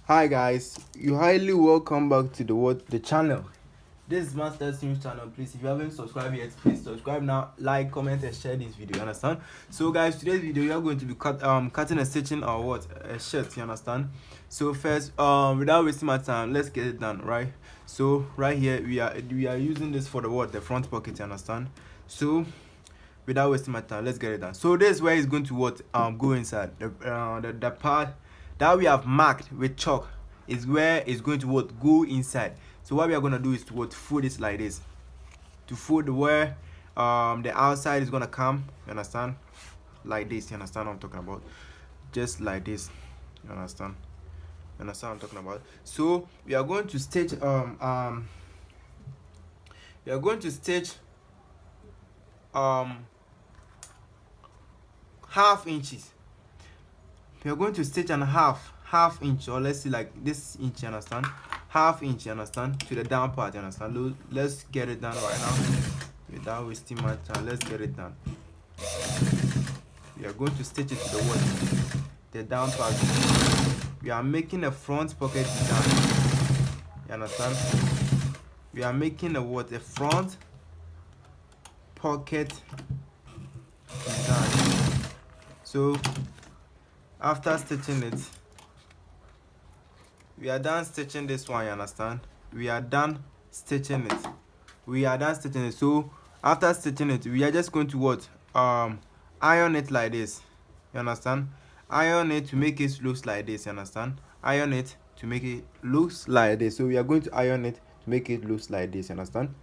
Hi guys, you highly welcome back to the channel. This is Maxstar's news channel. Please, if you haven't subscribed yet, please subscribe now, like, comment, and share this video. You understand? So guys, today's video we are going to be cutting and stitching or what a shirt. You understand? So first, without wasting my time, let's get it done. Right? So right here we are using this for the front pocket. You understand? So without wasting my time, let's get it done. So this is where it's going to go inside the part that we have marked with chalk is where it's going to go inside. So what we are going to do is to fold it like this, to fold where the outside is going to come. You understand? Like this. You understand what I'm talking about? Just like this. You understand? You understand what I'm talking about? So we are going to stitch we are going to stitch half inches. We are going to stitch an half inch, or let's see like this inch. You understand? Half inch. You understand? To the down part. You understand? Let's get it done right now without wasting my time. Let's get it done. We are going to stitch it to the down part. We are making a front pocket design. You understand? We are making a front pocket design. So after stitching it, we are done stitching this one. You understand? We are done stitching it. So after stitching it, we are just going to iron it like this. You understand? Iron it to make it look like this. You understand? Iron it to make it look like this. So we are going to iron it to make it look like this. You understand?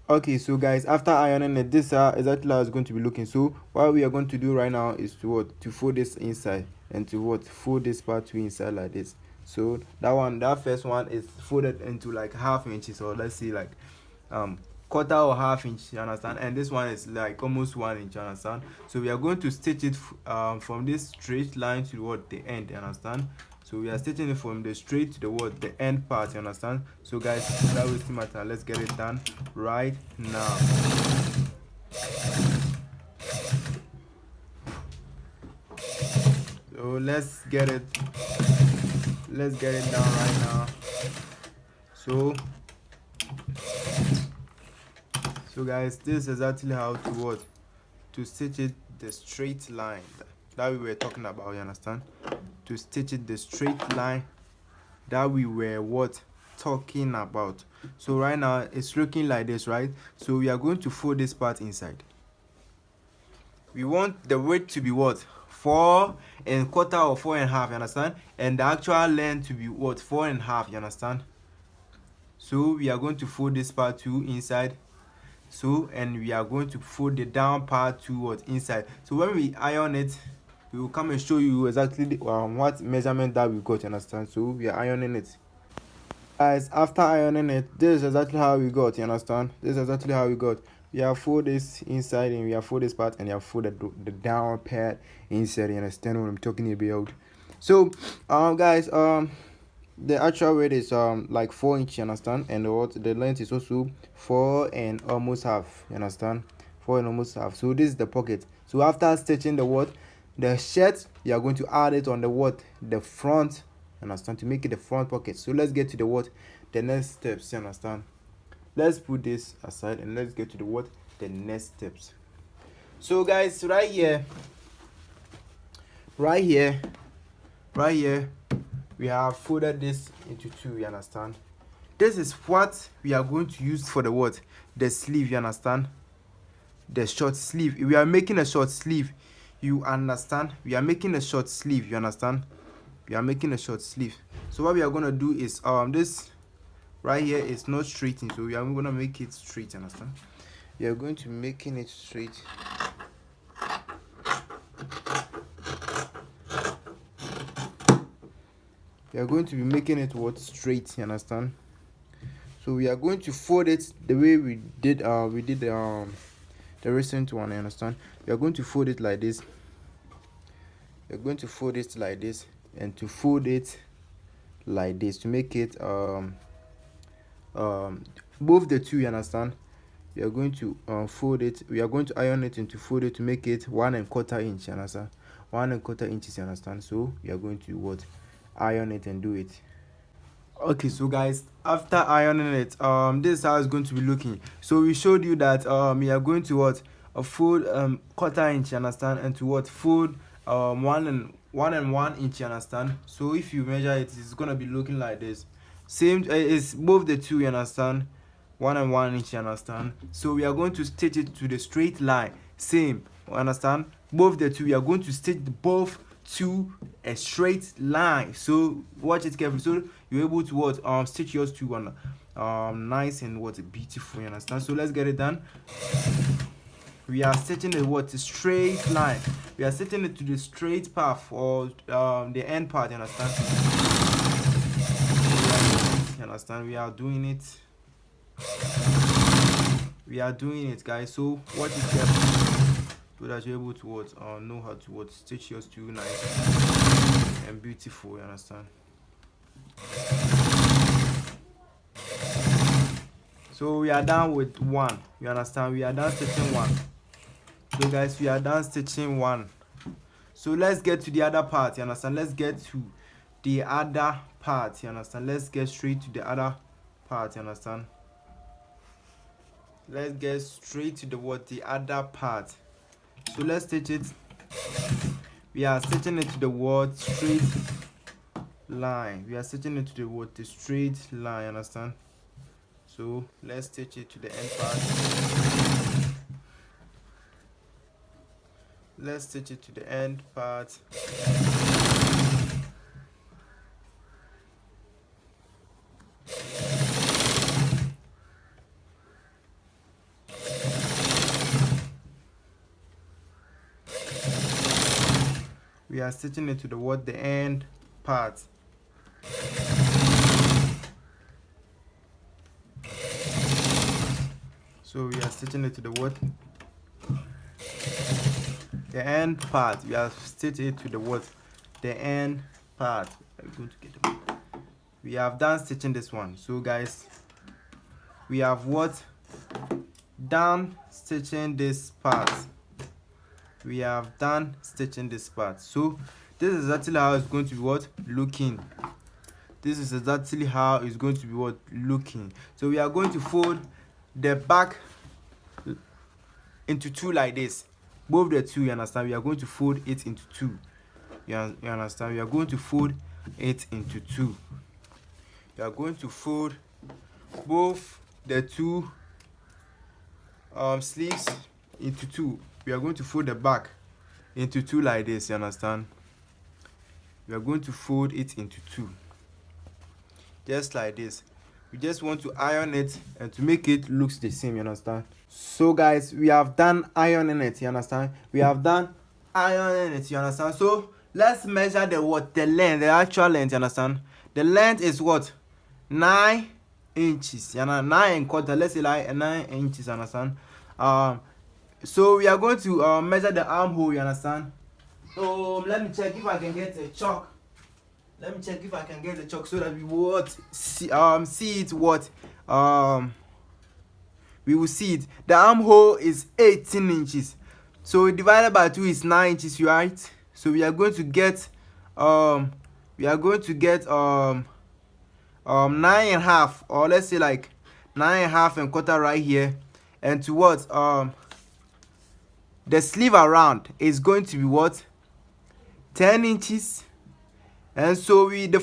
Okay, so guys, after ironing it, this exactly how it's going to be looking. So what we are going to do right now is to fold this inside, and to fold this part to inside like this. So that first one is folded into like half inches, or let's say like quarter or half inch. You understand? And this one is like almost 1 inch. You understand? So we are going to stitch it from this straight line to the end. You understand? So we are stitching it from the straight to the end part. You understand? So guys, without wasting my time, let's get it done right now. So let's get it done right now. So guys, this is exactly how to stitch it the straight line that we were talking about. You understand? To stitch it the straight line that we were talking about. So right now it's looking like this, right? So we are going to fold this part inside. We want the width to be 4 1/4 or 4 1/2. You understand? And the actual length to be 4 1/2. You understand? So we are going to fold this part to inside. So, and we are going to fold the down part to inside. So when we iron it, we will come and show you exactly what measurement that we got. You understand? So we are ironing it. Guys, after ironing it, this is exactly how we got. You understand? This is exactly how we got. We have fold this inside, and we have fold this part, and we have fold the down part inside. You understand what I'm talking about? So guys, the actual weight is like 4 inch. You understand? And the length is also 4 and almost half. You understand? 4 and almost half. So this is the pocket. So after stitching the shirt, you are going to add it on the front. You understand? To make it the front pocket. So let's get to the next steps. You understand? Let's put this aside and let's get to the next steps. So guys, right here we have folded this into 2. You understand? This is what we are going to use for the sleeve. You understand? The short sleeve. We are making a short sleeve. You understand? We are making a short sleeve. You understand? We are making a short sleeve. So what we are going to do is this right here is not straightened, so we are going to make it straight. Understand? We are going to making it straight. We are going to be making it straight. You understand? So we are going to fold it the way we did the recent one. You understand? We are going to fold it like this. We are going to fold it like this, and to fold it like this to make it both the two. You understand? We are going to fold it. We are going to iron it into fold it to make it 1 1/4 inch. You understand? 1 1/4 inches. You understand? So we are going to iron it and do it. Okay, so guys, after ironing it, this is how it's going to be looking. So we showed you that we are going to what, a fold 1/4 inch, you understand, and to what, fold 1 and 1 inch, you understand. So if you measure it, it's gonna be looking like this. Same, it's both the two, you understand, 1 and 1 inch, you understand. So we are going to stitch it to the straight line, same, you understand, both the two. We are going to stitch both to a straight line. So watch it carefully, so you're able to what, stitch yours to one nice and what, beautiful, you understand. So let's get it done. We are stitching the what, straight line. We are stitching it to the straight path, or the end part, you understand. You understand, we are doing it. We are doing it, guys. So watch it carefully, so that you're able to what, know how to what, stitch yours to nice and beautiful, you understand. So we are done with one, you understand. We are done stitching one. So guys, we are done stitching one. So let's get to the other part, you understand. Let's get to the other part, you understand. Let's get straight to the other part, you understand. Let's get straight to the what, the other part. So let's stitch it. We are stitching it to the what, straight line. We are stitching it to the what, the straight line, understand. So let's stitch it to the end part. Let's stitch it to the end part. We are stitching it to the what, the end part. So we are stitching it to the what, the end part. We are stitching it to the what, the end part. I'm going to get them. We have done stitching this one. So guys, we have what, done stitching this part. We have done stitching this part. So this is exactly how it's going to be what, looking. This is exactly how it's going to be what, looking. So we are going to fold the back into two like this, both the two, you understand. We are going to fold it into two, you understand. We are going to fold it into two. You are going to fold both the two sleeves into two. We are going to fold the back into two like this, you understand. We are going to fold it into two, just like this. We just want to iron it and to make it looks the same, you understand. So guys, we have done ironing it, you understand. We have done ironing it, you understand. So let's measure the what, the length, the actual length, you understand. The length is what, 9 inches, you know, 9 1/4. Let's say like 9 inches, you understand. So we are going to measure the armhole, you understand. So let me check if I can get a chalk. Let me check if I can get the chalk, so that we will see it what, we will see it. The armhole is 18 inches. So divided by 2 is 9 inches, right? So we are going to get 9.5, or let's say like 9.5 right here. And to what, the sleeve around is going to be what, 10 inches. And so we the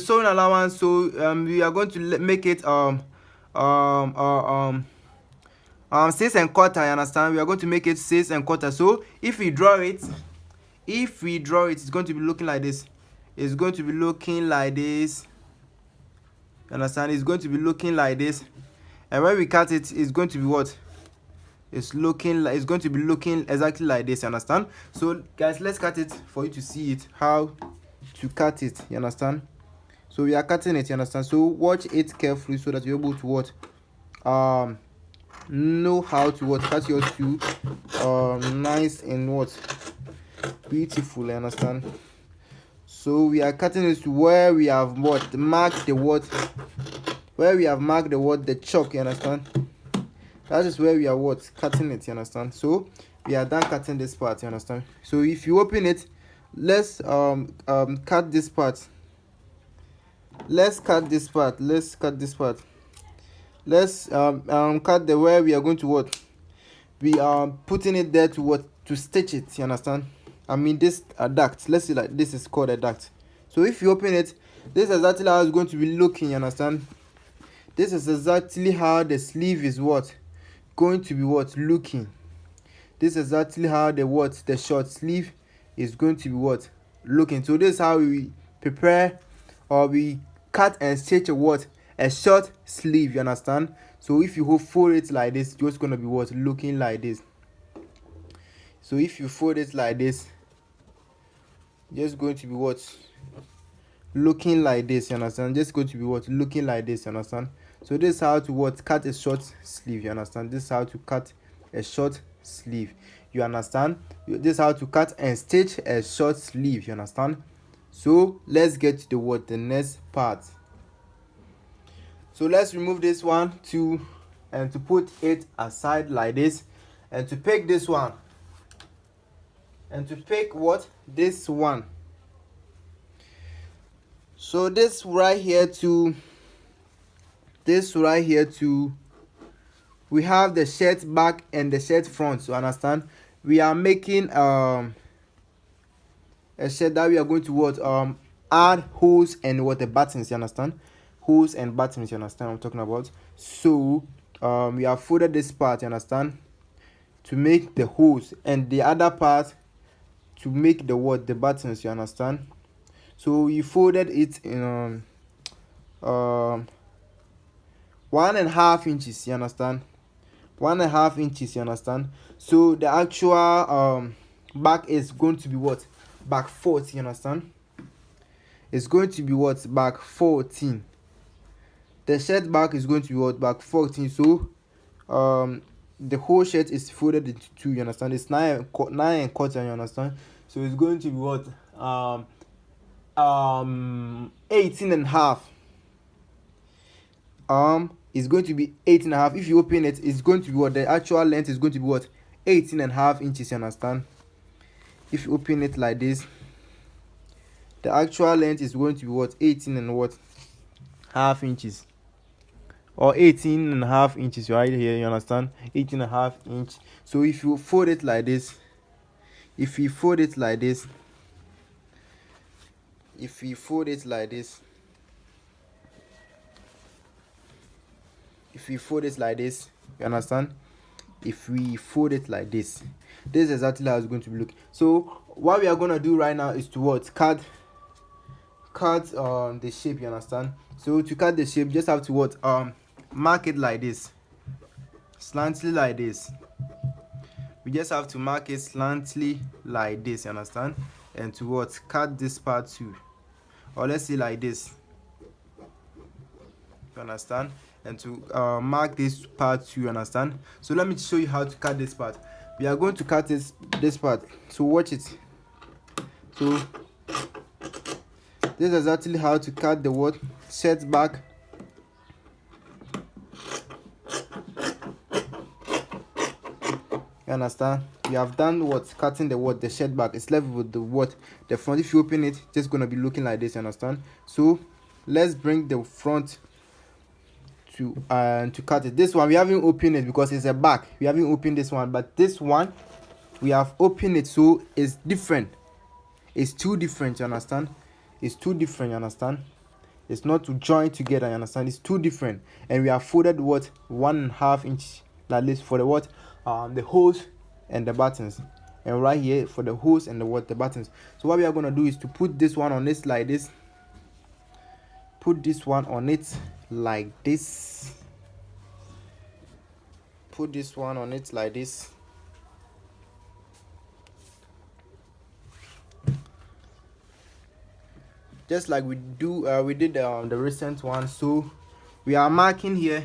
sewing allowance, so we are going to make it 6.25, you understand. We are going to make it 6.25. So if we draw it, it's going to be looking like this. It's going to be looking like this, you understand. It's going to be looking like this. And when we cut it, it's going to be what, it's going to be looking exactly like this, you understand. So guys, let's cut it for you to see it, how to cut it, you understand. So we are cutting it, you understand. So watch it carefully, so that you're able to what, know how to what, cut yours to nice and what, beautiful, you understand. So we are cutting it to where we have what, marked the what, where we have marked the what, the chalk, you understand. That is where we are what, cutting it, you understand. So we are done cutting this part, you understand. So if you open it, let's cut this part let's cut this part. Let's cut the where we are going to what, we are putting it there to what, to stitch it, you understand. I mean this duct, let's see, like this is called a duct. So if you open it, this is exactly how it's going to be looking, you understand. This is exactly how the sleeve is what, going to be what, looking. This is exactly how the short sleeve is going to be what, looking. So this is how we prepare, or we cut and stitch a short sleeve, you understand. So if you fold it like this, it's just gonna be what, looking like this. So if you fold it like this, just going to be what, looking like this, you understand. Just going to be what, looking like this, you understand. So this is how to what, cut a short sleeve, you understand. This is how to cut a short sleeve, you understand. This is how to cut and stitch a short sleeve, you understand. So let's get to the next part. So let's remove this one to put it aside like this, and to pick this one, and to pick what, this one. So this right here to we have the shirt back and the shirt front. So understand, we are making a shirt that we are going to what, add hose and what, the buttons, you understand. Hose and buttons, you understand what I'm talking about. So we have folded this part, you understand, to make the hose, and the other part to make the what, the buttons, you understand. So we folded it in 1.5 inches, you understand. 1.5 inches, you understand. So the actual back is going to be what, back 14, you understand. It's going to be what, back 14. The shirt back is going to be what, back 14. So the whole shirt is folded into 2, you understand. It's 9.25, you understand. So it's going to be what, 18.5. It's going to be 18.5. If you open it, it's going to be what, the actual length is going to be what, 18.5 inches, you understand. If you open it like this, the actual length is going to be what, 18.5 inches, or 18.5 inches right here, you understand. 18.5 inch. So if you fold it like this, if we fold it like this, you understand. If we fold it like this, this is exactly how it's going to be looking. So what we are going to do right now is to what, cut the shape, you understand. So to cut the shape, just have to what, mark it like this, slantly like this. We just have to mark it slantly like this, you understand. And to what, cut this part too, or let's say like this, you understand. And to mark this part too, you understand. So let me show you how to cut this part. We are going to cut this part, so watch it. So this is actually how to cut the what, shirt back. You understand. We have done what, cutting the what, the shirt back. It's left with the what, the front. If you open it, just gonna be looking like this, you understand. So let's bring the front to cut it. This one we haven't opened it because it's a back. We haven't opened this one, but this one we have opened it, so it's different. It's too different, you understand. It's too different, you understand. It's not to join together, you understand. It's too different. And we have folded what, 1.5 inch, at least for the what, the hose and the buttons, and right here for the hose and the what, the buttons. So what we are going to do is to put this one on this like this, put this one on it like this, put this one on it like this, just like we did the recent one. So we are marking here.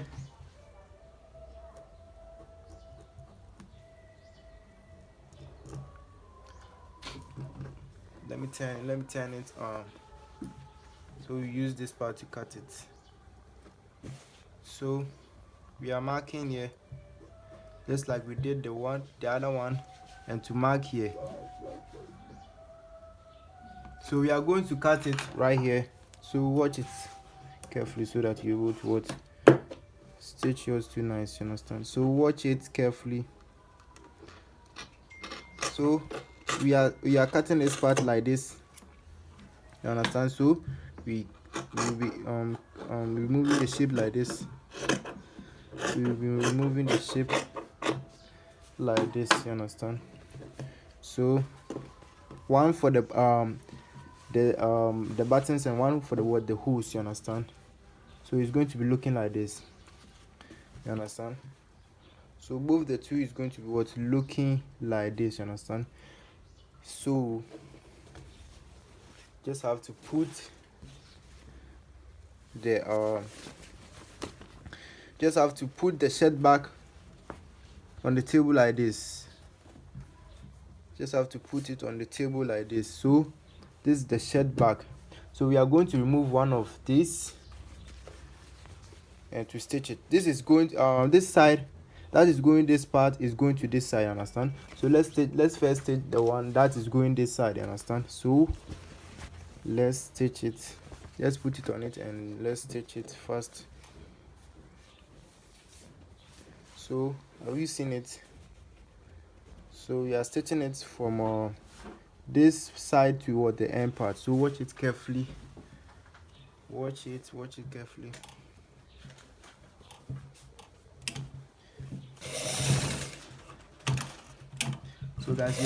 Let me turn it on. So we use this part to cut it. So we are marking here, just like we did the other one, and to mark here. So we are going to cut it right here. So watch it. carefully so that you would what stitch yours too nice, you understand. So watch it carefully. So we are cutting this part like this, you understand. So we will be removing the shape like this. We will be removing the shape like this, you understand. So one for the buttons and one for the hose, you understand. So it's going to be looking like this, you understand. So both the two is going to be what looking like this, you understand. So just have to put the shirt back on the table like this. Just have to put it on the table like this. So this is the shirt back. So we are going to remove one of these and to stitch it. This is going this side that is going, this part is going to this side, you understand. So let's first stitch the one that is going this side, you understand. So let's stitch it. Let's put it on it and let's stitch it first. So have you seen it? So we are stitching it from this side to the end part. So watch it carefully. Watch it carefully. So guys,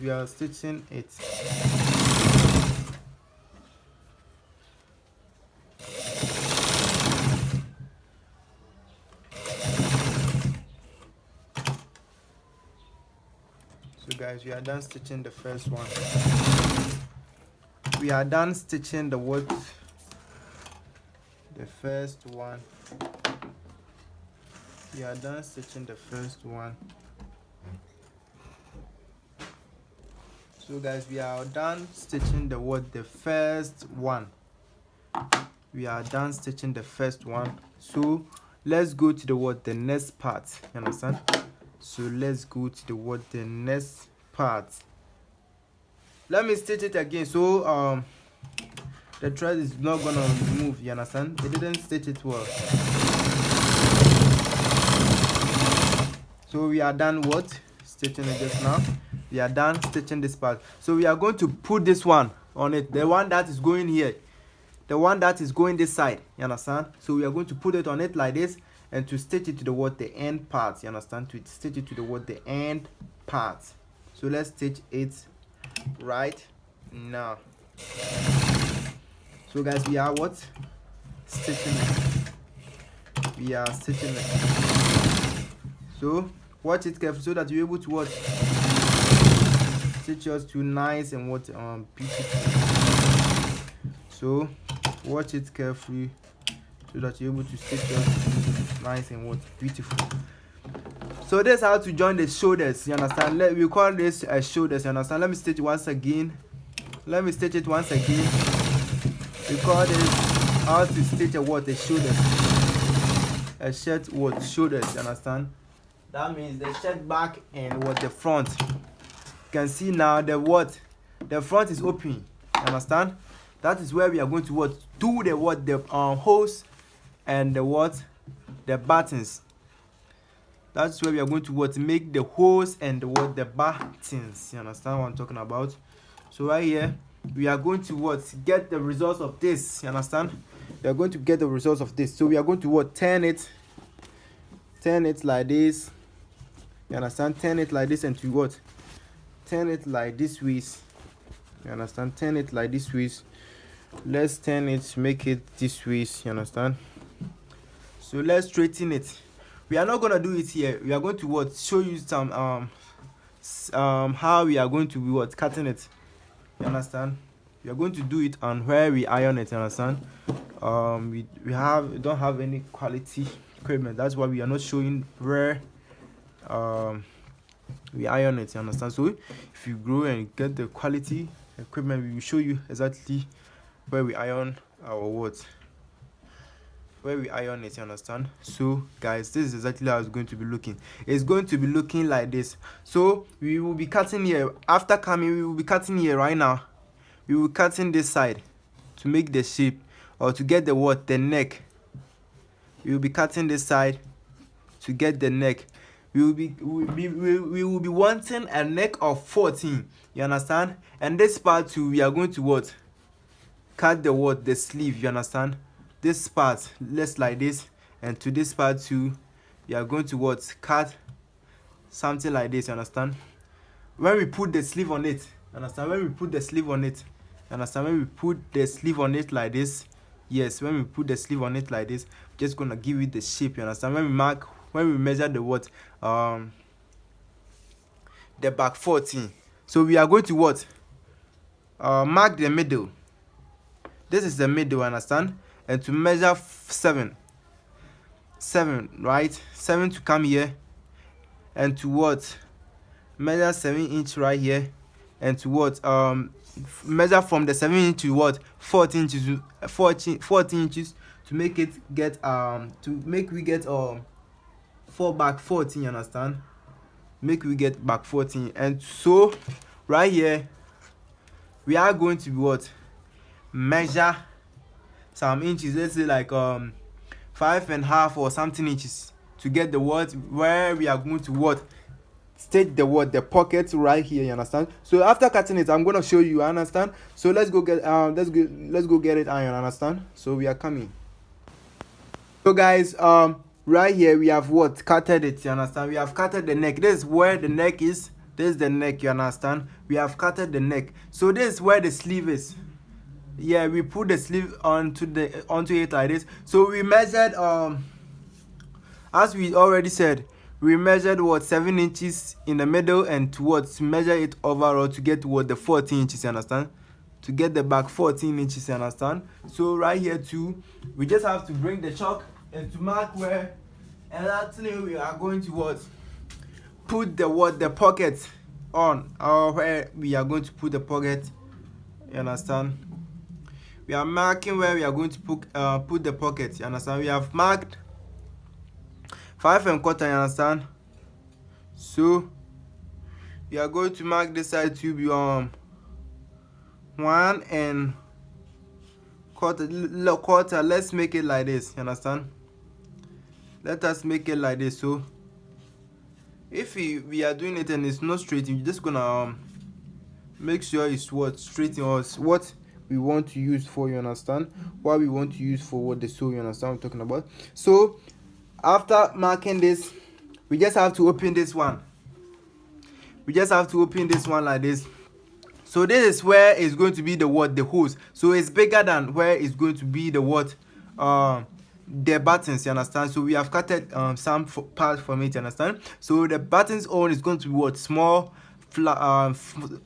we are stitching it. So guys, we are done stitching the first one. We are done stitching the first one. We are done stitching the first one. So guys, we are done stitching the first one. We are done stitching the first one. So let's go to the next part, you understand. So let's go to the next part. Let me stitch it again. So the thread is not gonna move, you understand. It didn't stitch it well. So we are done stitching it just now. We are done stitching this part. So we are going to put this one on it, the one that is going here, the one that is going this side, you understand. So we are going to put it on it like this and to stitch it to the end part, you understand, to stitch it to the end part. So let's stitch it right now. So guys, we are stitching it. We are stitching it. So watch it carefully so that you're able to stitch yours too nice and beautiful. So watch it carefully so that you're able to stitch yours nice and beautiful. So this is how to join the shoulders, you understand. We call this shoulders, you understand. Let me stitch it once again. We call this how to stitch a shoulders. A shirt shoulders, you understand. That means the shirt back and the front. You can see now the front is open, you understand. That is where we are going to do the hose and the buttons. That's where we are going to make the hose and the buttons. You understand what I'm talking about? So right here we are going to get the results of this, you understand. We are going to get the results of this. So we are going to turn it like this, you understand. Turn it like this and to turn it like this ways, you understand. Turn it like this ways. Let's turn it, make it this ways, you understand. So let's straighten it. We are not gonna do it here. We are going to show you some how we are going to be cutting it, you understand. We are going to do it on where we iron it, you understand. We don't have any quality equipment. That's why we are not showing where we iron it, you understand. So if you grow and get the quality equipment, we will show you exactly where we iron our where we iron it, you understand. So guys, this is exactly how it's going to be looking. It's going to be looking like this. So we will be cutting here. After coming, we will be cutting here right now. We will cutting this side to make the shape or to get the what, the neck. We will be cutting this side to get the neck. We will be wanting a neck of 14. You understand? And this part too, we are going to what, cut the what, the sleeve. You understand? This part, let's like this, and to this part too, we are going to what, cut something like this. You understand? When we put the sleeve on it, understand, when we put the sleeve on it, understand, when we put the sleeve on it like this, yes, when we put the sleeve on it like this, just gonna give it the shape. You understand? When we measure the what, the back 14, so we are going to what, mark the middle. This is the middle, understand? And to measure 7, right, 7 to come here, and to what, measure 7-inch right here, and to what, measure from the 7-inch to what, 14 inches, 14 inches, to make it get we get 4 back 14. You understand? Make we get back 14. And so right here we are going to what, measure some inches, let's say like 5.5 or something inches, to get the what, where we are going to what, stitch the what, the pocket right here. You understand? So after cutting it, I'm gonna show you. Understand? So let's go get let's go get it iron. Understand? So we are coming. So guys, right here we have what, cutted it. You understand? We have cutted the neck. This is where the neck is. This is the neck. You understand? We have cutted the neck. So this is where the sleeve is. Yeah, we put the sleeve onto it like this. So we measured, as we already said, we measured what, 7 inches in the middle, and to measure it overall to get what, the 14 inches. You understand? To get the back 14 inches. You understand? So right here too, we just have to bring the chalk and to mark where exactly we are going to what, put the what, the pocket on, or where we are going to put the pocket. You understand? We are marking where we are going to put the pocket. You understand? We have marked 5.25. You understand? So we are going to mark this side to be 1.25. Let's make it like this. You understand? Let us make it like this. So if we are doing it and it's not straight, you're just gonna make sure it's what, straight, or what we want to use for. You understand? What we want to use for what, the sew. You understand what I'm talking about? So after marking this, we just have to open this one. We just have to open this one like this. So this is where it's going to be the what, the hose. So it's bigger than where it's going to be the what, the buttons. You understand? So we have cutted some parts from it. You understand? So the buttons on is going to be what, small,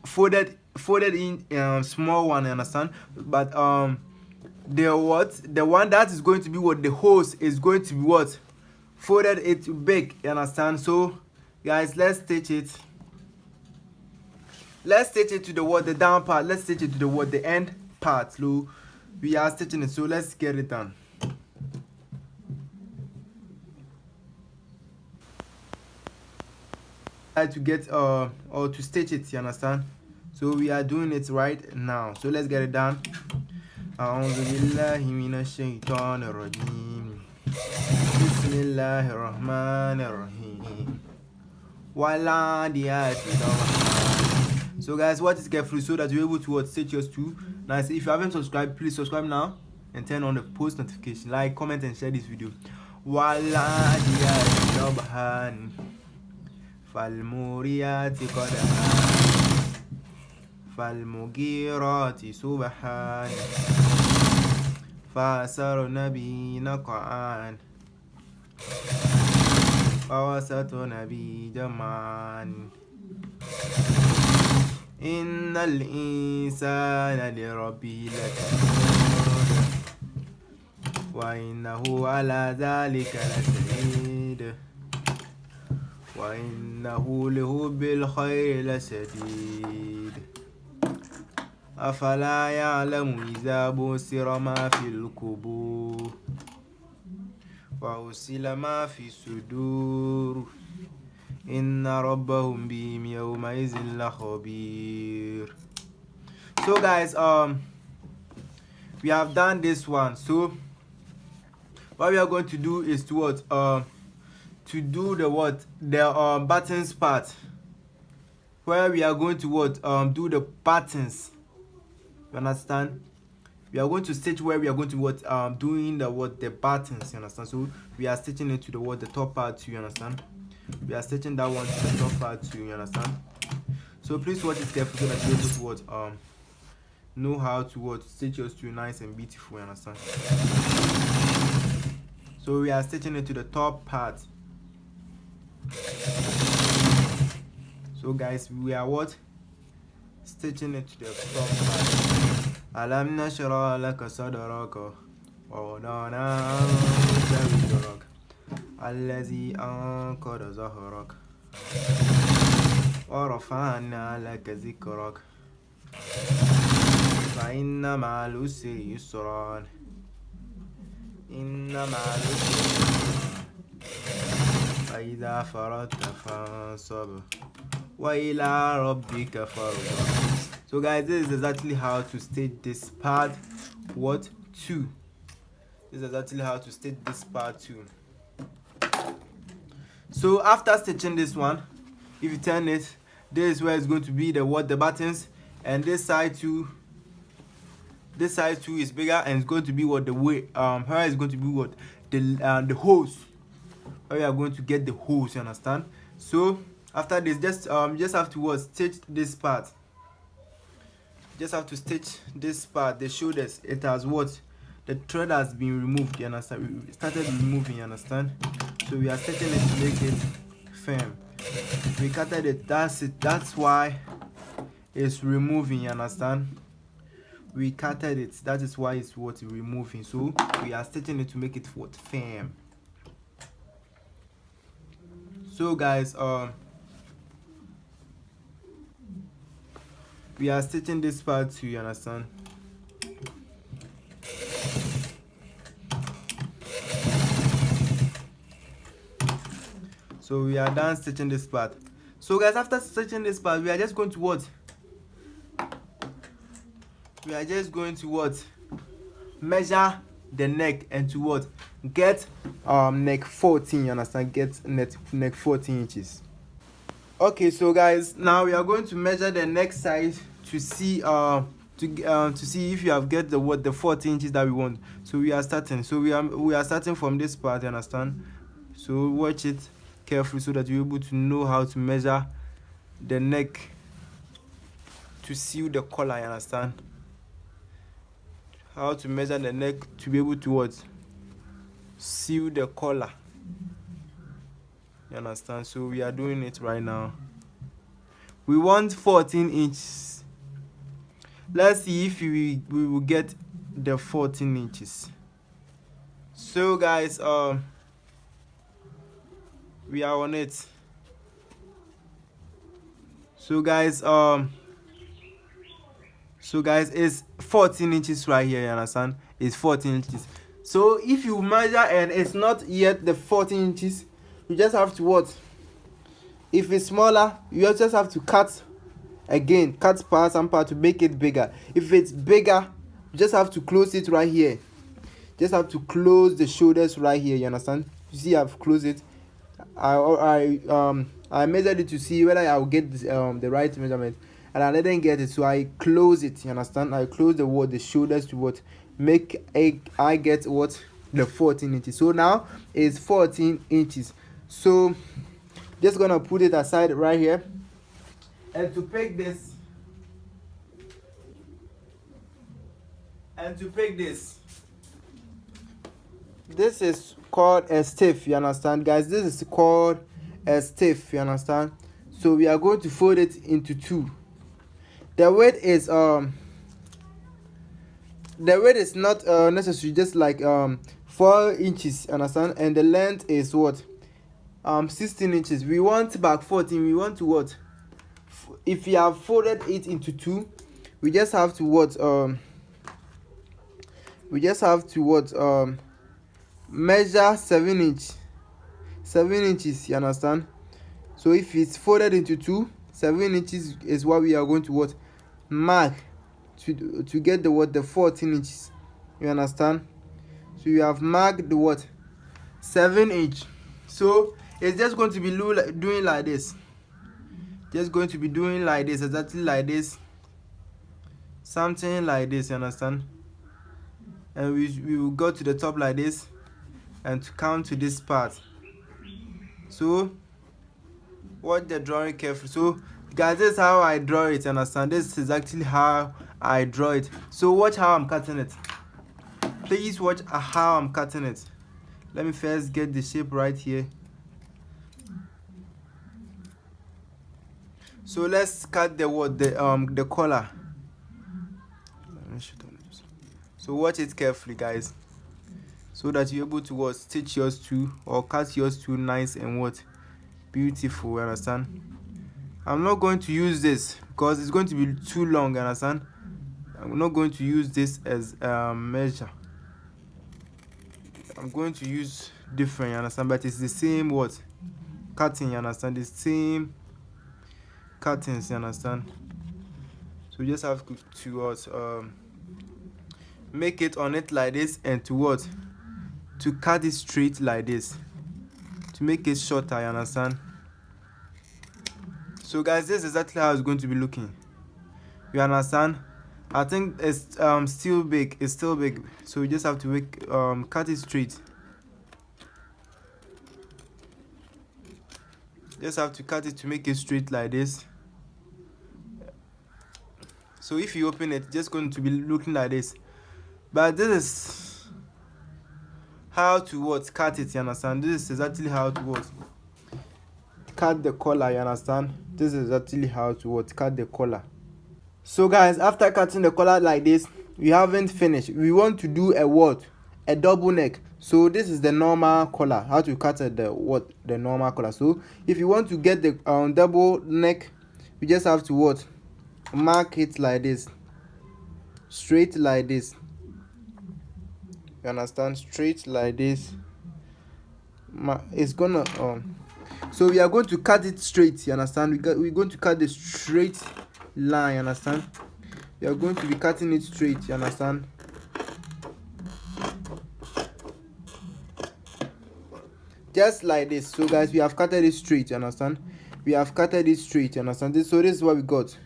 folded in small one. You understand? But the one that is going to be what, the hose is going to be what, folded it big. You understand? So guys, let's stitch it. Let's stitch it to the what, the down part. Let's stitch it to the what, the end part. Look, we are stitching it. So let's get it done. To get or to stitch it. You understand? So we are doing it right now. So let's get it done. So guys, watch this carefully so that you're able to stitch yours too. Now, if you haven't subscribed, please subscribe now and turn on the post notification. Like, comment, and share this video. فالموريات قدحا فالمغيرات سبحا فأثرن به نقعا فوسطن به جمعا إن الإنسان لربه لكنود وإنه على ذلك لشهيد وإنه لحب الخير لشديد أفلا يعلم إذا بُصِرَ ما في القبور وحصل ما في الصدور إن ربهم بهم يومئذ لخبير. So guys, we have done this one. So what we are going to do is to what to do the buttons part, where we are going to do the buttons. You understand? We are going to stitch where we are going to doing the buttons. You understand? So we are stitching it to the top part too. You understand? We are stitching that one to the top part too. You understand? So please watch it carefully so that you're able to know how to stitch yours to nice and beautiful. You understand? So we are stitching it to the top part. So guys, we are stitching it to the top part. Alam nashra laka sadraka wa wadana wizrak allazi anqadha zahrak wa rafa'na laka zikrak fa inna ma'al usri yusran inna ma'al usri fa idha faradta fansab wa ila rabbika farghab. So guys, this is exactly how to stitch this part 2. This is exactly how to stitch this part 2. So after stitching this one, if you turn it, this is where it's going to be the buttons, and this side too is bigger, and it's going to be here is going to be the hose, where we are going to get the hose. You understand? So after this, just have to stitch this part. Just have to stitch this part, the shoulders. It has the thread has been removed. You understand? We started removing. You understand? So we are stitching it to make it firm. We cutted it. That's it. That's why it's removing. You understand? We cutted it. That is why it's removing. So we are stitching it to make it firm. So guys, we are stitching this part too. You understand? So we are done stitching this part. So guys, after stitching this part, we are just going to measure the neck, and to get neck 14. You understand? Get neck 14 inches. Okay, so guys, now we are going to measure the neck size to see to see if you have get the 14 inches that we want. So we are starting. So we are starting from this part. You understand? So watch it carefully so that you're able to know how to measure the neck to sew the collar. You understand? How to measure the neck to be able to sew the collar. You understand? So we are doing it right now. We want 14 inches. Let's see if we will get the 14 inches. So guys, we are on it. So guys, it's 14 inches right here. You understand? It's 14 inches. So if you measure and it's not yet the 14 inches, you just have to if it's smaller, you just have to cut part and part to make it bigger. If it's bigger, you just have to close it right here. Just have to close the shoulders right here. You understand? You see, I've closed it. I measured it to see whether I will get the right measurement, and I didn't get it, so I close it. You understand? I close the shoulders to make I get the 14 inches. So now it's 14 inches. So just gonna put it aside right here, and to pick this this is called a stiff. You understand, guys? This is called a stiff. You understand? So we are going to fold it into 2. The weight is not necessary, just like 4 inches. Understand? And the length is 16 inches. We want back 14. We want to if you have folded it into 2, we just have to measure 7 inches. You understand? So if it's folded into 2, 7 inches is what we are going to mark to get the 14 inches. You understand? So you have marked the what? 7-inch. So it's just going to be doing like this. Just going to be doing like this, exactly like this. Something like this, you understand? And we will go to the top like this and to come to this part. So watch the drawing carefully. So guys, this is how I draw it, understand? This is actually how I draw it. So watch how I'm cutting it. Please watch how I'm cutting it. Let me first get the shape right here. So let's cut the collar. So watch it carefully, guys, so that you're able to stitch yours too, or cut yours too nice and beautiful. You understand? I'm not going to use this because it's going to be too long. You understand? I'm not going to use this as measure. I'm going to use different. You understand? But it's the same cutting. You understand? The same cuttings. You understand? So you just have to make it on it like this, and to cut it straight like this, to make it shorter. You understand? So guys, this is exactly how it's going to be looking. You understand? I think it's still big. It's still big. So you just have to cut it straight. Just have to cut it to make it straight like this. So if you open it, it's just going to be looking like this. But this is how to cut it. You understand? This is exactly how to cut the collar. You understand? This is exactly how to cut the collar. So guys, after cutting the collar like this, we haven't finished. We want to do a double neck. So this is the normal collar. How to cut the normal collar. So if you want to get the double neck, you just have to mark it like this, straight like this. You understand? Straight like this. It's gonna so we are going to cut it straight. You understand? We're going to cut the straight line. You understand? We are going to be cutting it straight. You understand? Just like this. So guys, we have cutted it straight. You understand? We have cutted it straight. You understand? So this is what we got.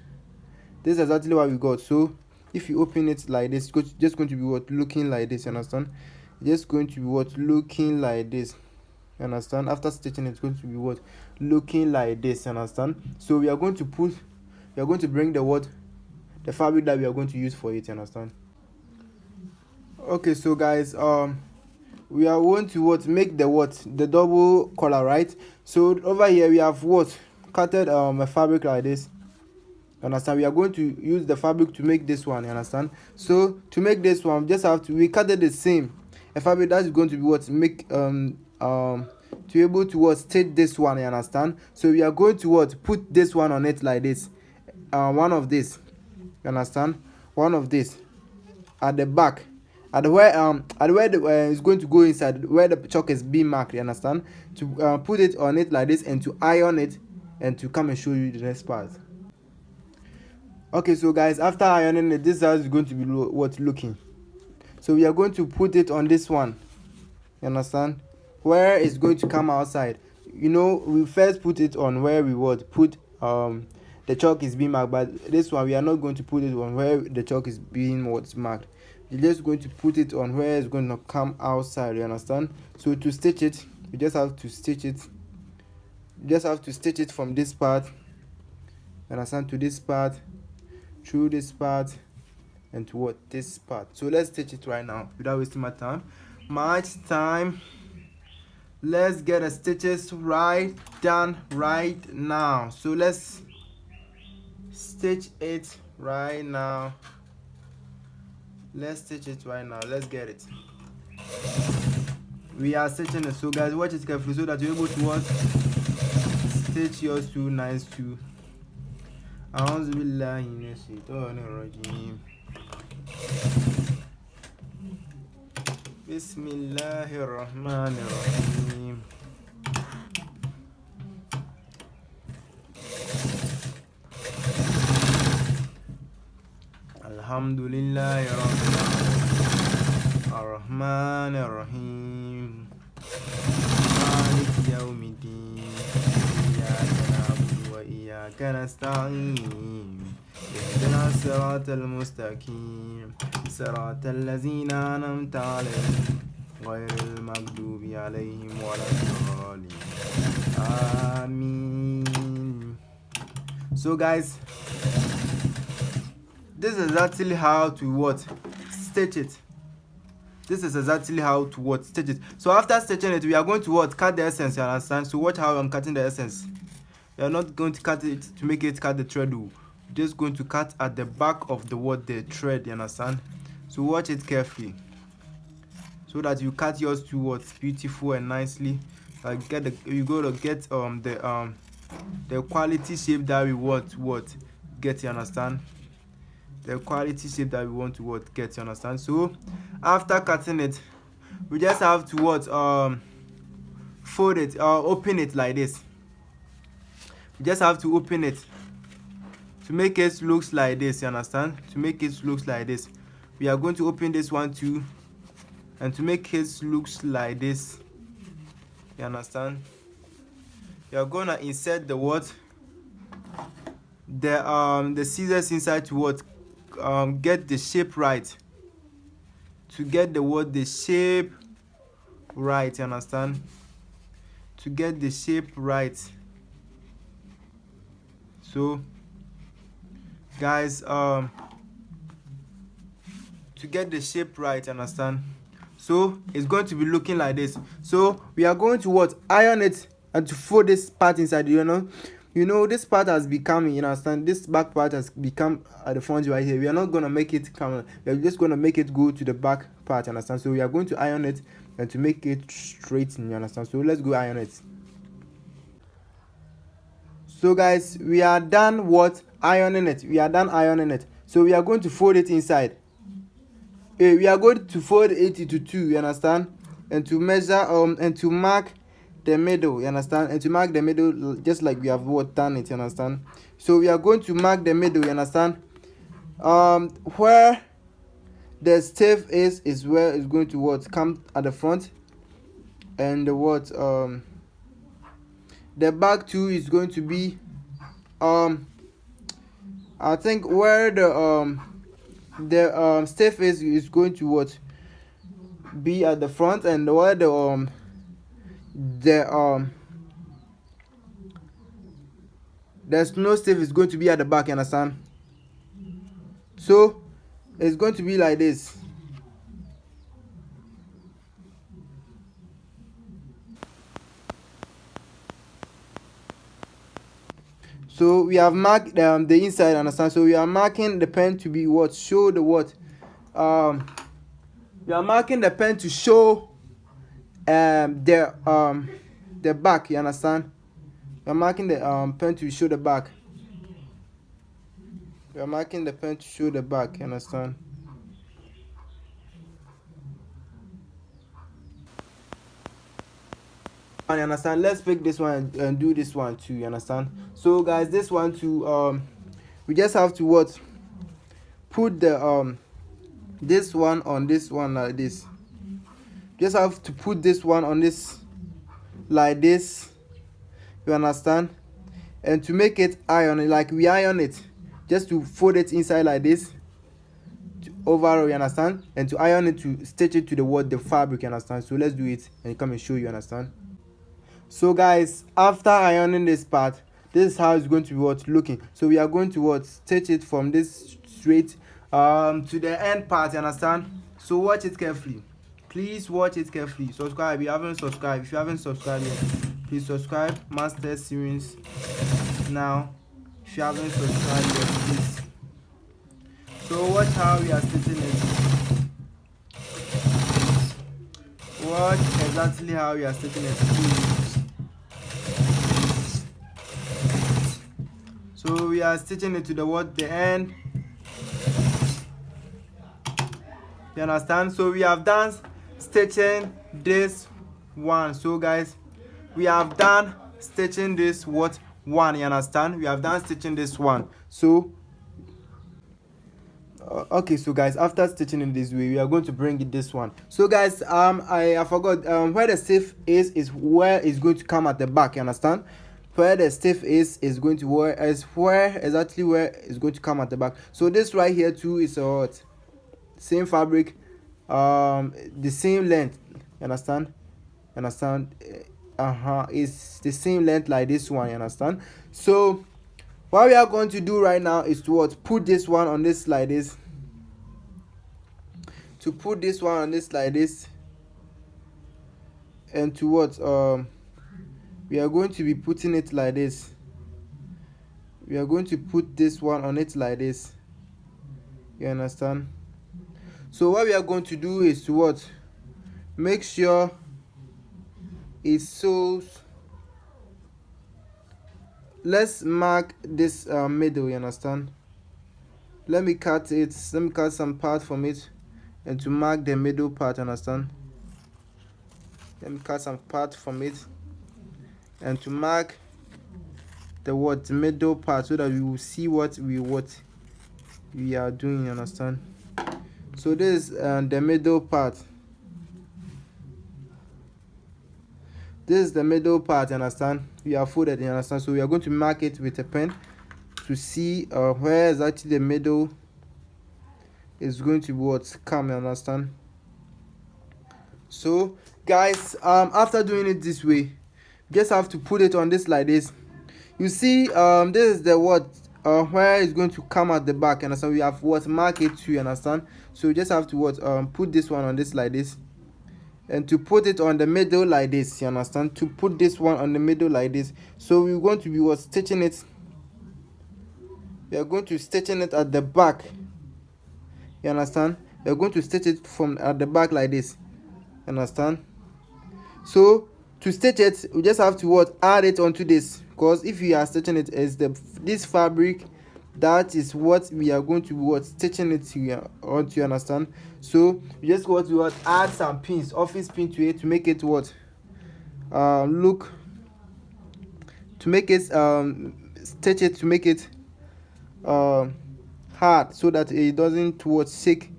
This is exactly what we got. So if you open it like this, it's just going to be looking like this. You understand? Just going to be looking like this. You understand? After stitching, it's going to be looking like this. You understand? So we are going to bring the fabric that we are going to use for it. You understand? Okay, so guys, we are going to make the double collar, right? So over here we have cutted a fabric like this. You understand? We are going to use the fabric to make this one. You understand? So to make this one, we cut it the same. A fabric that is going to be make to be able to stitch this one. You understand? So we are going to put this one on it like this. One of this. You understand? One of this at the back, at where it's going to go inside, where the chalk is being marked. You understand? To put it on it like this, and to iron it, and to come and show you the next part. Okay, so guys, after ironing it, this is how it's going to be looking. So we are going to put it on this one. You understand? Where it's going to come outside. You know, we first put it on where we put the chalk is being marked, but this one we are not going to put it on where the chalk is being marked. We're just going to put it on where it's going to come outside. You understand? So to stitch it, you just have to stitch it. You just have to stitch it from this part. You understand? To this part, through this part, and to this part. So let's stitch it right now without wasting my time. Let's get the stitches done right now. So let's stitch it right now. Let's stitch it right now. Let's get it. We are stitching it. So guys, watch it carefully so that you're able to stitch yours too nice too. أعوذ بالله من الشيطان الرجيم. بسم الله الرحمن الرحيم. الحمد لله رب العالمين. الرحمن الرحيم مالك يوم الدين إياك نعبد وإياك نستعين اهدنا الصراط المستقيم صراط الذين أنعمت عليهم غير المغضوب عليهم ولا الضالين آمين. So guys, this is exactly how to what? Stitch it. This is exactly how to what? Stitch it. So after stitching it, we are going to what? Cut the essence, you understand? So watch how I'm cutting the essence. We are not going to cut it to make it cut the thread. We're just going to cut at the back of the what? The thread, you understand? So watch it carefully, so that you cut yours to what? Beautiful and nicely. You go to get the quality shape that we want get, you understand? The quality shape that we want to get, you understand? So after cutting it, we just have to fold it or open it like this. We just have to open it to make it looks like this, you understand? To make it looks like this, we are going to open this one too, and to make it looks like this, you understand? You are gonna insert the what? The scissors inside to what? Get the shape right. To get the what? The shape right, you understand? To get the shape right. So guys, to get the shape right, understand? So it's going to be looking like this. So we are going to what? Iron it and to fold this part inside. You know this part has become, you understand, this back part has become at the front right here. We are not going to make it come, we are just going to make it go to the back part, you understand? So we are going to iron it and to make it straight, you understand? So let's go iron it. So guys, we are done what? Ironing it. We are done ironing it. So we are going to fold it inside. We are going to fold it into two, you understand? And to measure and to mark the middle, you understand? And to mark the middle just like we have done it, you understand? So we are going to mark the middle, you understand? Where the stiff is where it's going to what? Come at the front. And the what? The back too is going to be I think where the stiff is going to what? Be at the front, and where there's no stiff is going to be at the back, you understand? So it's going to be like this. So we have marked the inside, understand? So we are marking the pen to be what? Show the what? We are marking the pen to show the back, you understand? We are marking the pen to show the back. We are marking the pen to show the back, you understand? You understand? Let's pick this one and do this one too, you understand? So guys, this one too, we just have to what? Put the this one on this one like this. Just have to put this one on this like this, you understand? And to make it iron, like we iron it, just to fold it inside like this overall, you understand? And to iron it, to stitch it to the fabric, you understand? So let's do it and come and show you, understand? So guys, after ironing this part, this is how it's going to be what? Looking. So we are going to what? Stitch it from this straight to the end part, you understand? So watch it carefully. Please watch it carefully. Subscribe if you haven't subscribed. If you haven't subscribed yet, please subscribe. Maxstar series now. If you haven't subscribed yet, please. So watch how we are stitching it. Watch exactly how we are stitching it, please. So we are stitching it to the end. You understand? So we have done stitching this one. So guys, we have done stitching this one, you understand? We have done stitching this one. So Okay, so guys, after stitching in this way, we are going to bring it this one. So guys, I forgot, where the stiff is where it's going to come at the back, you understand? Where the stiff is going to where exactly where it's going to come at the back. So this right here too is what, same fabric, the same length, you understand? It's the same length like this one, you understand? So what we are going to do right now is to what, put this one on this like this, to put this one on this like this, and to what, we are going to be putting it like this. We are going to put this one on it like this, you understand? So what we are going to do is to what, make sure it shows. Let's mark this middle, you understand? Let me cut some part from it, and to mark the middle part, understand? Let me cut some part from it, and to mark the what, middle part, so that we will see what we are doing, you understand? So this is the middle part. This is the middle part, you understand? We are folded, you understand? So we are going to mark it with a pen to see where exactly the middle is going to what come, you understand? So guys, after doing it this way, just have to put it on this like this. You see, this is the what, where it's going to come at the back, you understand? We have what, mark it to, you understand? So you just have to what, put this one on this like this, and to put it on the middle like this, you understand? To put this one on the middle like this. So we're going to be what, stitching it. We are going to stitching it at the back, you understand? We are going to stitch it from at the back like this, you understand? So to stitch it, we just have to what, add it onto this, because if you are stitching it as this fabric, that is what we are going to what, stitching it to onto, you understand? So you just got to what, add some pins, office pin to it, to make it what, look, to make it stitch it, to make it hard, so that it doesn't what, shake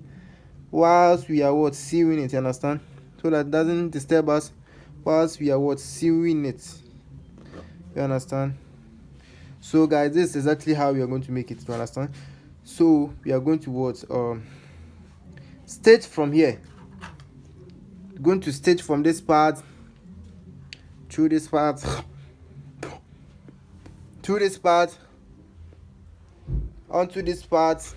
whilst we are what, sewing it, you understand? So that it doesn't disturb us whilst we are what, sewing it, you understand? So guys, this is exactly how we are going to make it, you understand? So we are going to what, stitch from here. Going to stitch from this part through this part, through this part, onto this part,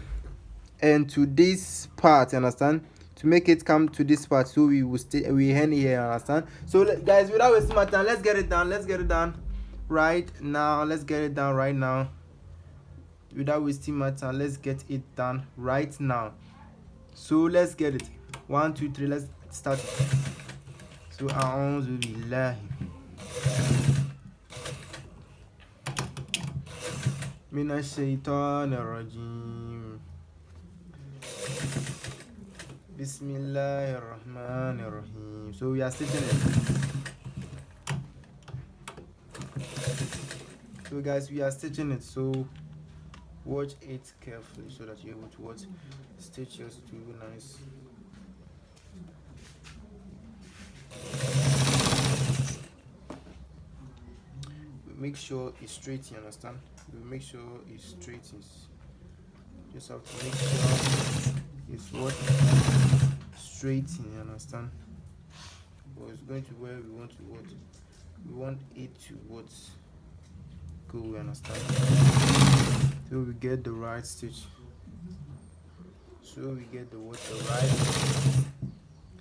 and to this part, you understand? To make it come to this part, so we will we end here, understand? So guys, without wasting my time, let's get it done. Let's get it done right now. Let's get it done right now. Without wasting my time, let's get it done right now. So let's get it. 1 2 3, let's start it. So a'udhu billahi minash shaitanir rajim. Bismillahir rahmanir rahim. So we are stitching it. So guys, we are stitching it, so watch it carefully so that you're able to watch stitch yours to nice. Make sure it's straight, you understand? We make sure it's straight. Just have to make sure it's what, straight, you understand? But it's going to where we want to what, we want it to what, go, you understand? So we get the right stitch. So we get the what, the right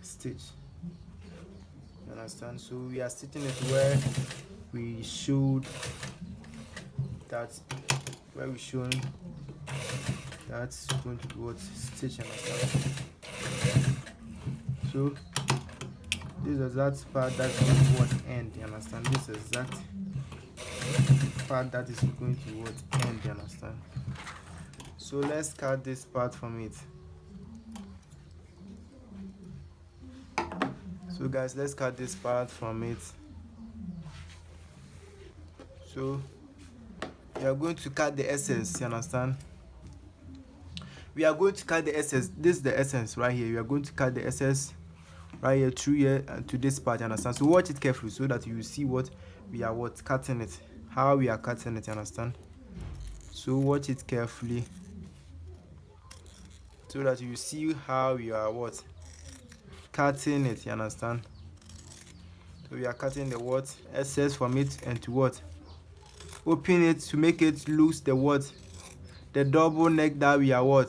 stitch, you understand? So we are stitching it where we showed that, where we shown that's going to be what, stitch, you understand? So this is that part that's going to what, end, you understand? This exact part that is going to what, end, you understand? So let's cut this part from it. So guys, let's cut this part from it. So we are going to cut the excess, you understand? we are going to cut the excess. This is the essence right here. We are going to cut the excess right here through here to this part, you understand? So watch it carefully so that you will see what we are cutting it, how we are cutting it, you understand? So watch it carefully so that you see how we are cutting it, you understand? So we are cutting the excess from it and to open it to make it loose the double neck that we are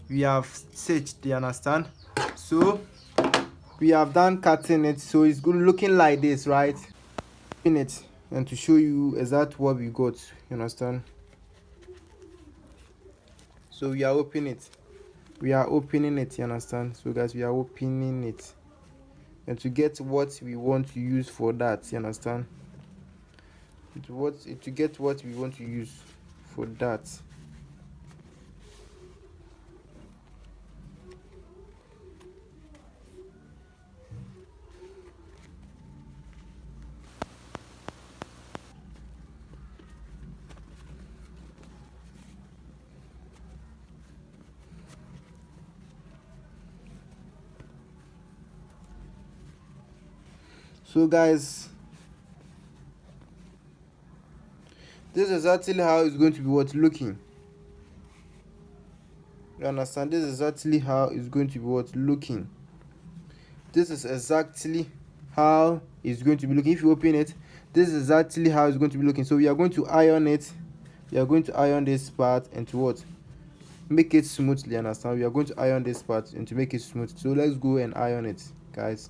we have stitched, you understand? So we have done cutting it, so it's good looking like this, right? In it and to show you exactly what we got, you understand? So we are opening it, you understand? So guys, we are opening it and to get what we want to use for that, you understand? To get what we want to use for that. So guys, this is exactly how it's going to be looking. You understand? This is exactly how it's going to be looking. This is exactly how it's going to be looking. If you open it, this is exactly how it's going to be looking. So we are going to iron it. We are going to iron this part and to make it smoothly, understand? We are going to iron this part and to make it smooth. So let's go and iron it, guys.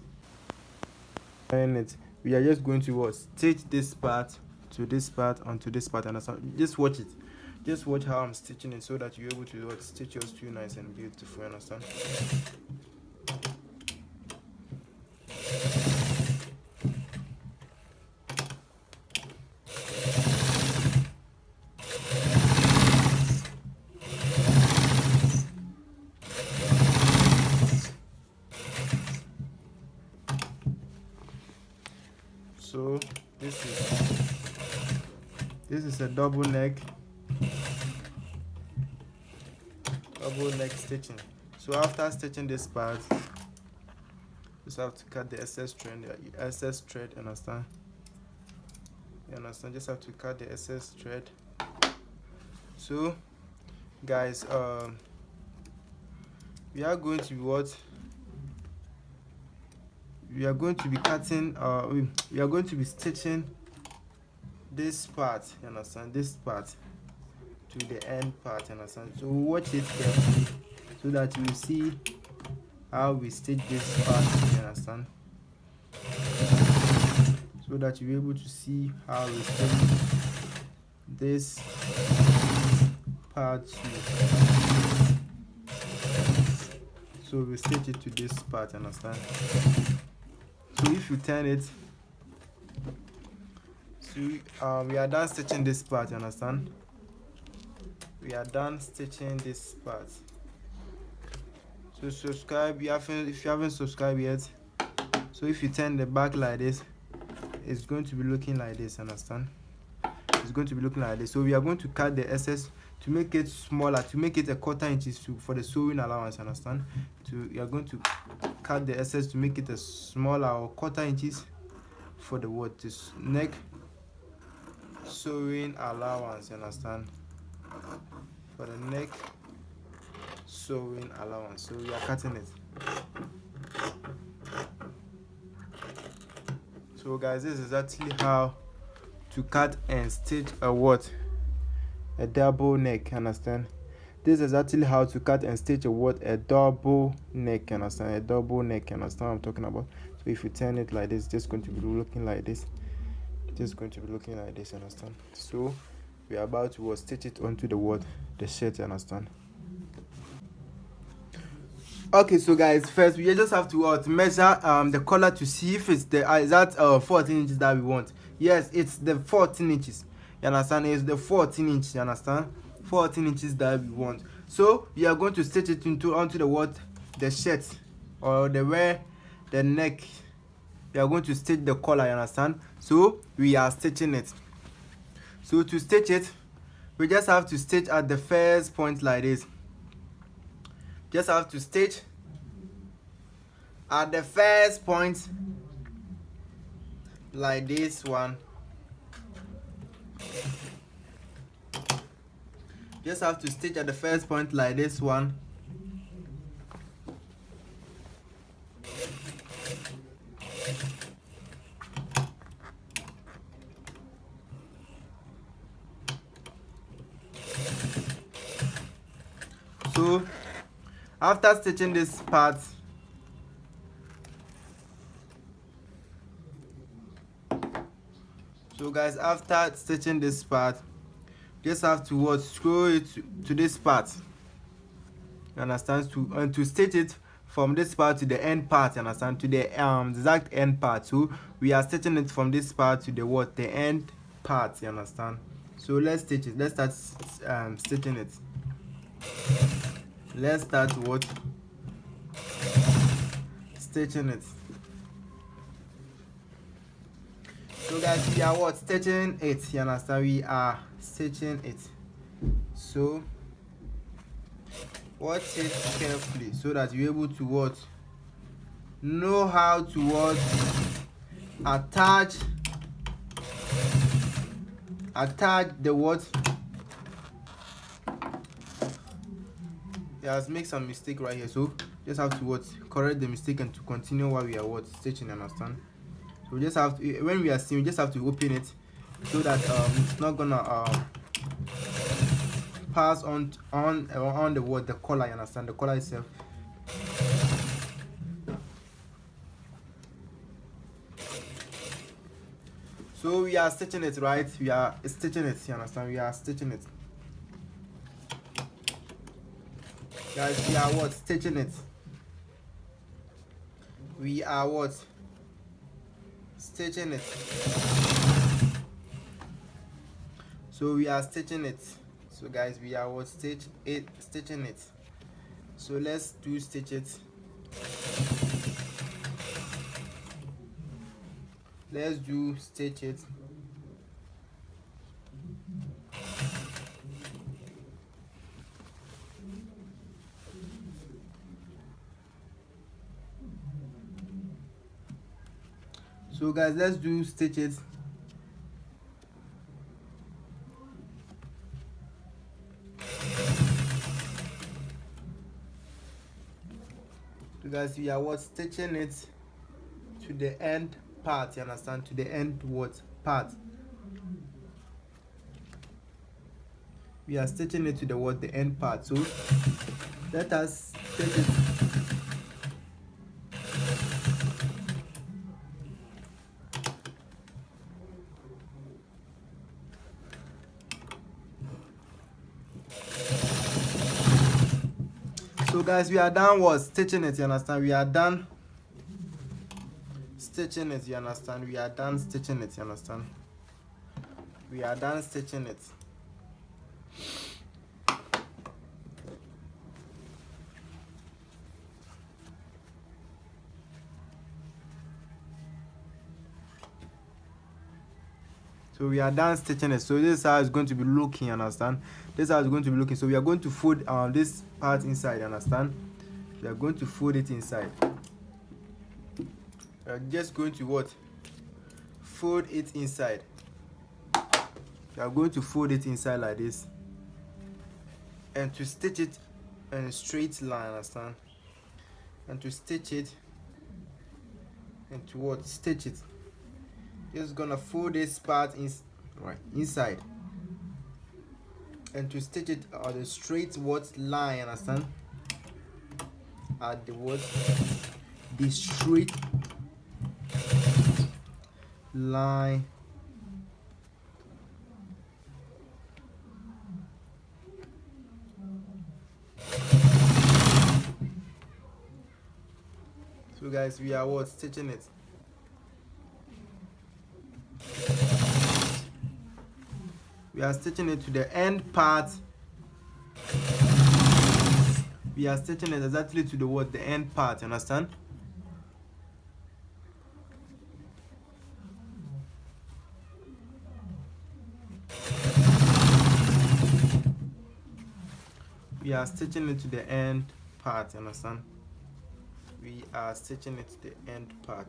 Iron it. We are just going to stitch this part to this part onto this part, understand? Just watch it. Just watch how I'm stitching it so that you're able to stitch yours too nice and beautiful, understand? So this is a double neck stitching. So after stitching this part, just have to cut the excess thread, understand? You understand? Just have to cut the excess thread. So guys, we are going to be we are going to be cutting we are going to be stitching this part, you understand? This part to the end part, you understand? So watch it carefully so that you see how we stitch this part, you understand? So that you'll be able to see how we stitch this part too. So we stitch it to this part, understand? So if you turn it, so we are done stitching this part, you understand? We are done stitching this part. So subscribe if you haven't subscribed yet. So if you turn the back like this, it's going to be looking like this, understand? It's going to be looking like this. So we are going to cut the excess to make it smaller, to make it a 1/4 inches for the sewing allowance, understand? We are going to cut the excess to make it a smaller or 1/4 inches for the this neck sewing allowance, understand? For the neck sewing allowance. So we are cutting it. So guys, this is actually how to cut and stitch a double neck, understand? This is actually how to cut and stitch a double neck, understand? A double neck, understand what I'm talking about? So if you turn it like this, it's just going to be looking like this. Just going to be looking like this, understand? So we are about to stitch it onto the shirt, understand? Okay, so guys, first we just have to measure the collar to see if it's the is that 14 inches that we want. Yes, it's the 14 inches, you understand? It's the 14 inches, you understand? 14 inches that we want. So we are going to stitch it onto the shirt or the neck. We are going to stitch the collar, you understand? So we are stitching it. So to stitch it, we just have to stitch at the first point like this. just have to stitch at the first point like this one. Just have to stitch at the first point like this one. So after stitching this part, so guys, after stitching this part, just have to what, screw it to this part, you understand, to stitch it from this part to the end part, you understand, to the exact end part. So we are stitching it from this part to the what, the end part, you understand. So let's stitch it. Let's start stitching it. Let's start what, stitching it. So guys, we are what, stitching it, you understand, we are stitching it. So watch it carefully so that you're able to what, know how to what, attach the what. Yeah, has make some mistake right here, so just have to what, correct the mistake and to continue while we are what, stitching, understand. So we just have to, when we are seeing, we just have to open it so that it's not gonna pass on the what, the collar, you understand, the collar itself. So we are stitching it, right? We are stitching it, you understand, we are stitching it. Guys, we are what, stitching it. We are what, stitching it. So we are stitching it. So guys, we are what, stitching it. So let's do stitch it. Let's do stitch it. So guys, let's do stitch it. So guys, we are what, stitching it to the end part, you understand, to the end what, part. We are stitching it to the what, the end part. So let us stitch it. So guys, we are done what, stitching it, you understand, we are done stitching it, you understand, we are done stitching it, you understand, we are done stitching it. So we are done stitching it. So this is how it's going to be looking, you understand, this is how it's going to be looking. So we are going to fold this part inside, you understand, we are going to fold it inside. We are just going to what, fold it inside. We are going to fold it inside like this and to stitch it in a straight line, understand, and to stitch it and to what, stitch it. Just gonna fold this part inside and to stitch it on the straight what line, understand, at the what, the straight line. So guys, we are what, stitching it. We are stitching it to the end part. We are stitching it exactly to the what, the end part, you understand. We are stitching it to the end part, you understand? We are stitching it to the end part.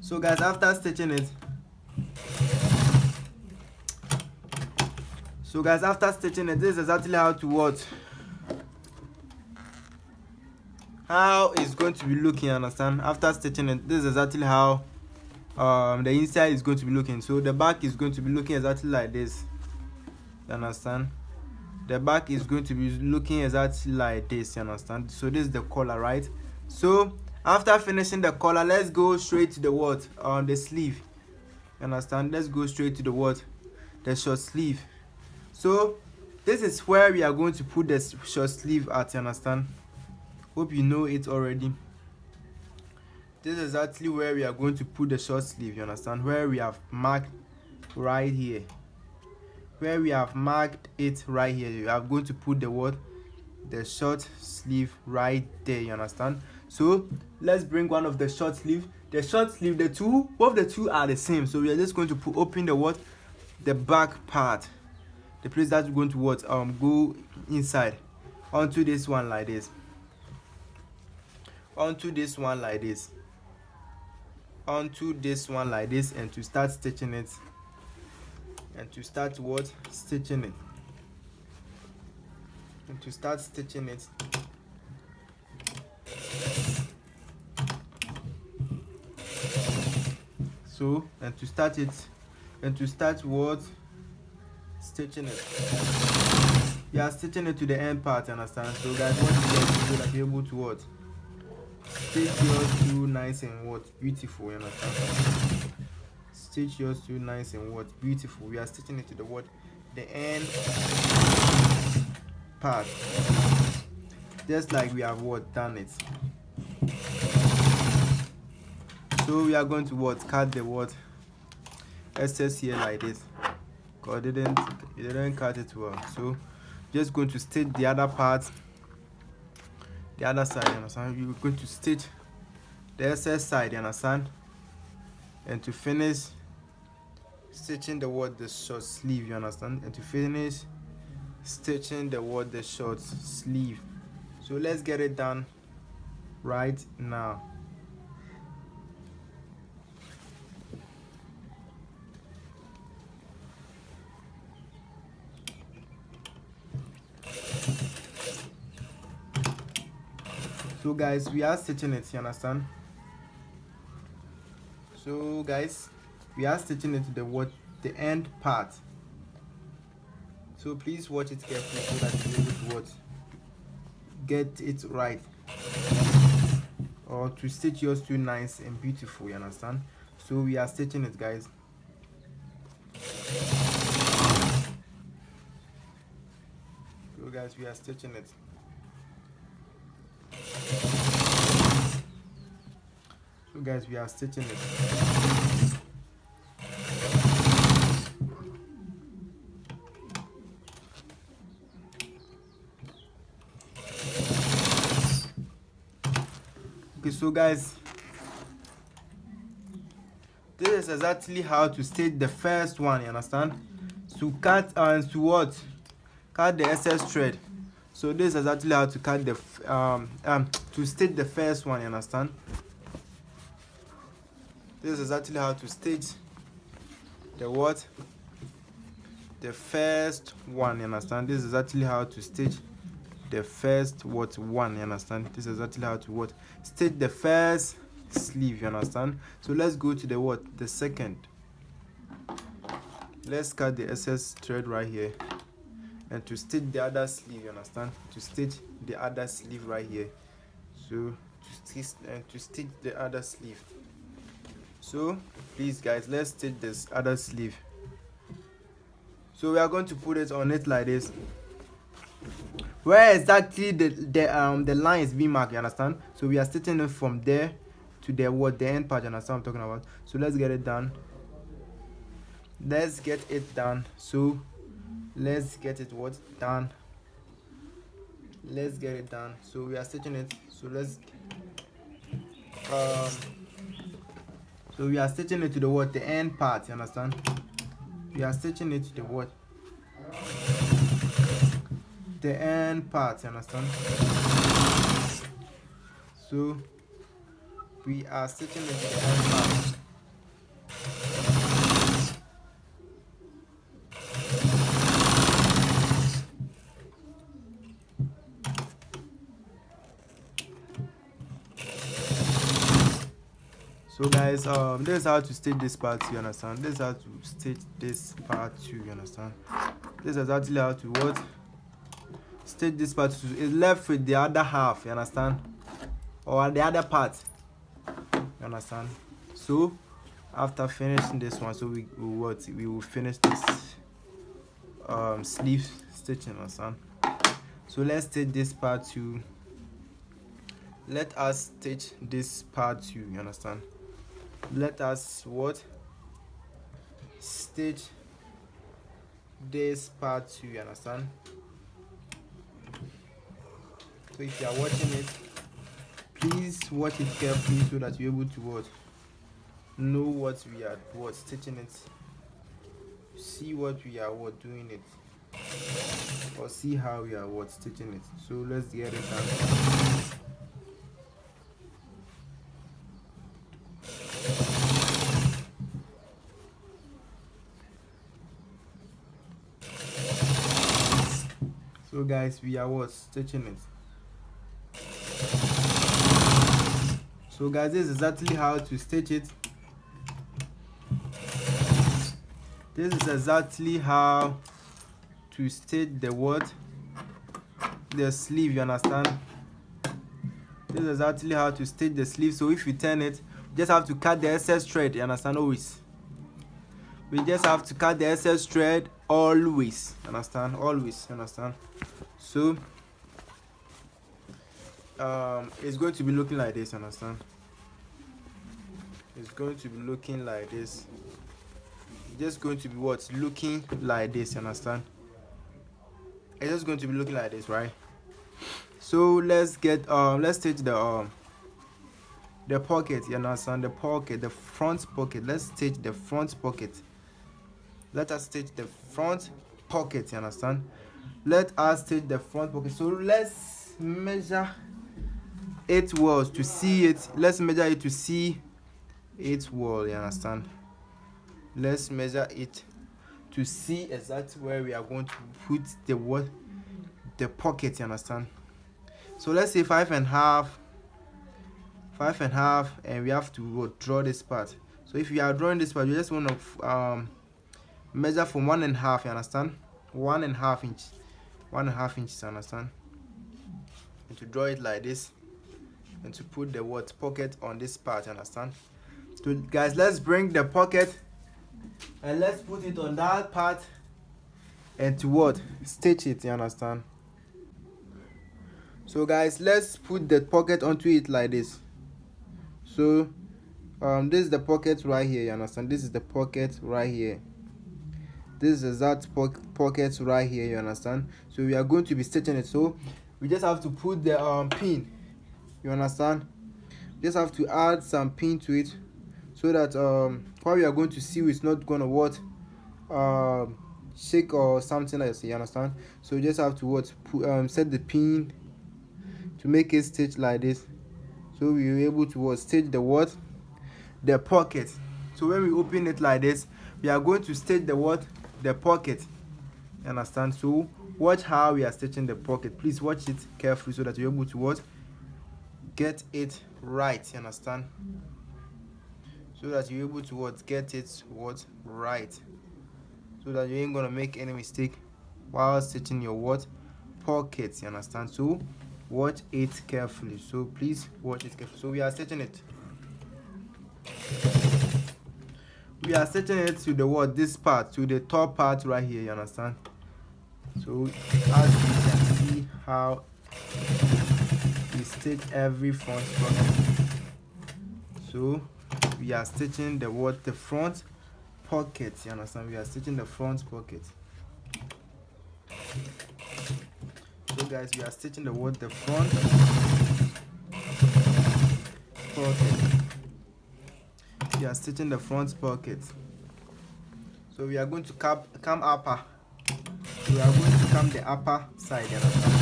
So guys, after stitching it, this is exactly how to what? How it's going to be looking, understand? After stitching it, this is exactly how the inside is going to be looking. So the back is going to be looking exactly like this. You understand? The back is going to be looking exactly like this, you understand? So this is the collar, right? So after finishing the collar, let's go straight to the what? The sleeve. You understand? Let's go straight to the what? The short sleeve. So this is where we are going to put the short sleeve at, you understand? Hope you know it already. This is exactly where we are going to put the short sleeve, you understand? Where we have marked right here. Where we have marked it right here, you are going to put the what? The short sleeve right there, you understand? So let's bring one of the short sleeve. The short sleeve, both the two are the same. So we are just going to open the what? The back part. The place that's going to what? Go inside onto this one like this. Onto this one like this. Onto this one like this, and to start stitching it. And to start what? Stitching it. And to start stitching it. So, and to start it, and to start what? Stitching it. You are stitching it to the end part, you understand? So guys, what you get so that you're able to what? Stitch yours too nice and what? Beautiful, you understand? Stitch yours too nice and what? Beautiful. We are stitching it to the what? The end part. Just like we have what? Done it. So we are going to what? Cut the what? Excess here like this. Because it didn't cut it well. So just going to stitch the other part, the other side, you understand? You're going to stitch the excess side, you understand? And to finish stitching the what? The short sleeve, you understand? And to finish stitching the what? The short sleeve. So let's get it done right now. So guys, we are stitching it, you understand? So guys, we are stitching it to the what? The end part. So please watch it carefully so that you're able to what? Get it right. Or to stitch yours too nice and beautiful, you understand? So we are stitching it, guys. So guys, we are stitching it. So guys, we are stitching it. Okay, so guys, this is exactly how to stitch the first one, you understand? To cut and to what? Cut the excess thread. So this is exactly how to cut the to stitch the first one, you understand? This is exactly how to stitch the what? The first one, you understand? This is exactly how to stitch the first what? One, you understand? This is exactly how to what? Stitch the first sleeve, you understand? So let's go to the what? The second. Let's cut the excess thread right here. And to stitch the other sleeve, you understand? To stitch the other sleeve right here. So to stitch the other sleeve. So please guys, let's stitch this other sleeve. So we are going to put it on it like this. Where exactly the line is being marked, you understand? So we are stitching it from there to the what? The end part, you understand what I'm talking about? So let's get it done. Let's get it done. So let's get it what? Done. Let's get it done. So we are stitching it. So So we are stitching it to the what? The end part, you understand? We are stitching it to the what? The end part, you understand? So we are stitching it to the end part. So guys, this is how to stitch this part, you understand? This is how to stitch this part too, you understand? This is actually how to what? Stitch this part too. It's left with the other half, you understand? Or the other part, you understand? So after finishing this one, so we will finish this sleeve stitching, understand? So let's stitch this part too. Let us stitch this part too, you understand? Let us what? Stitch this part too, you understand? So if you are watching it, please watch it carefully so that you're able to what? Know what we are stitching it. See what we are doing it. Or see how we are stitching it. So let's get it done. So guys, we are stitching it. So guys, this is exactly how to stitch it. This is exactly how to stitch the what? The sleeve, you understand? This is exactly how to stitch the sleeve. So if you turn it, you just have to cut the excess thread, you understand? Always. We just have to cut the excess thread always, understand? Always, understand? So it's going to be looking like this, understand? It's going to be looking like this. It's just going to be looking like this, understand? It's just going to be looking like this, right? So let's get let's stitch the pocket, you understand? The pocket, the front pocket. Let's stitch the front pocket. Let us stitch the front pocket, you understand? Let us stitch the front pocket. So let's measure it well to see it. Let's measure it to see it well, you understand? Let's measure it to see exactly where we are going to put the pocket, you understand? So let's say 5.5, and we have to draw this part. So if you are drawing this part, you just want to measure from 1.5, you understand? 1.5 inch, 1.5 inches, understand? And to draw it like this, and to put the pocket on this part, you understand? So guys, let's bring the pocket and let's put it on that part, and to stitch it, you understand? So guys, let's put the pocket onto it like this. So this is the pocket right here, you understand? This is the pocket right here. This is that pocket right here, you understand? So we are going to be stitching it. So we just have to put the pin, you understand? Just have to add some pin to it, so that what we are going to see is not gonna shake or something like that, you understand? So you just have to set the pin to make it stitch like this, so we are able to stitch the pocket. So when we open it like this, we are going to stitch the pocket, you understand? So watch how we are stitching the pocket. Please watch it carefully so that you're able to get it right, you understand? So that you're able to get it right, so that you ain't gonna make any mistake while stitching your pockets, you understand? So watch it carefully. So please watch it carefully. So we are stitching it. We are stitching it to the this part, to the top part right here, you understand? So as you can see how we stitch every front pocket. So we are stitching the front pocket, you understand? We are stitching the front pocket. So guys, we are stitching the front pocket. we are stitching the front pocket. So we are going to come upper. We are going to come the upper side, you understand?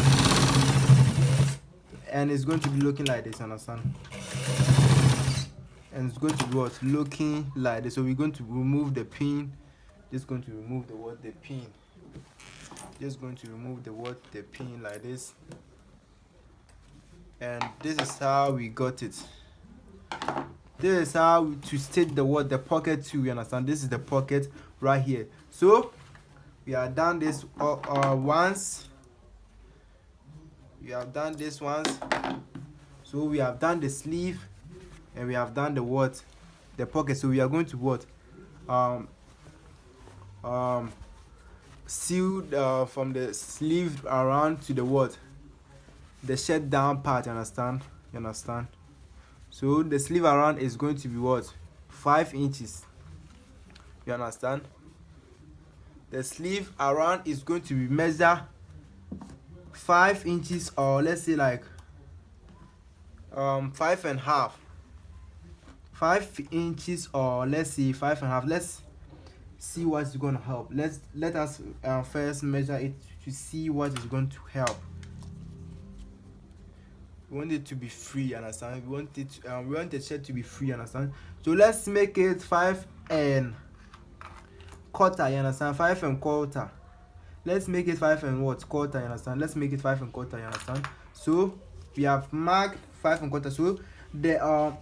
And it's going to be looking like this, you understand? And it's going to be what? Looking like this. So we're going to remove the pin. Just going to remove the pin. Just going to remove the pin like this. And this is how we got it. This is how to stitch the pocket too, you understand? This is the pocket right here. So we have done this once. We have done this once. So we have done the sleeve, and we have done the pocket. So we are going to seal from the sleeve around to the shirt down part, you understand? So the sleeve around is going to be 5 inches, you understand? The sleeve around is going to be measure 5 inches, or let's say like 5.5. 5 inches, or let's say 5.5. Let's see what's going to help. Let us first measure it to see what is going to help. We want it to be free, you understand? We want the shirt to be free, you understand? So let's make it 5.25, you understand? 5.25. Let's make it 5.25, you understand? Let's make it 5.25, you understand? So we have marked 5.25. So the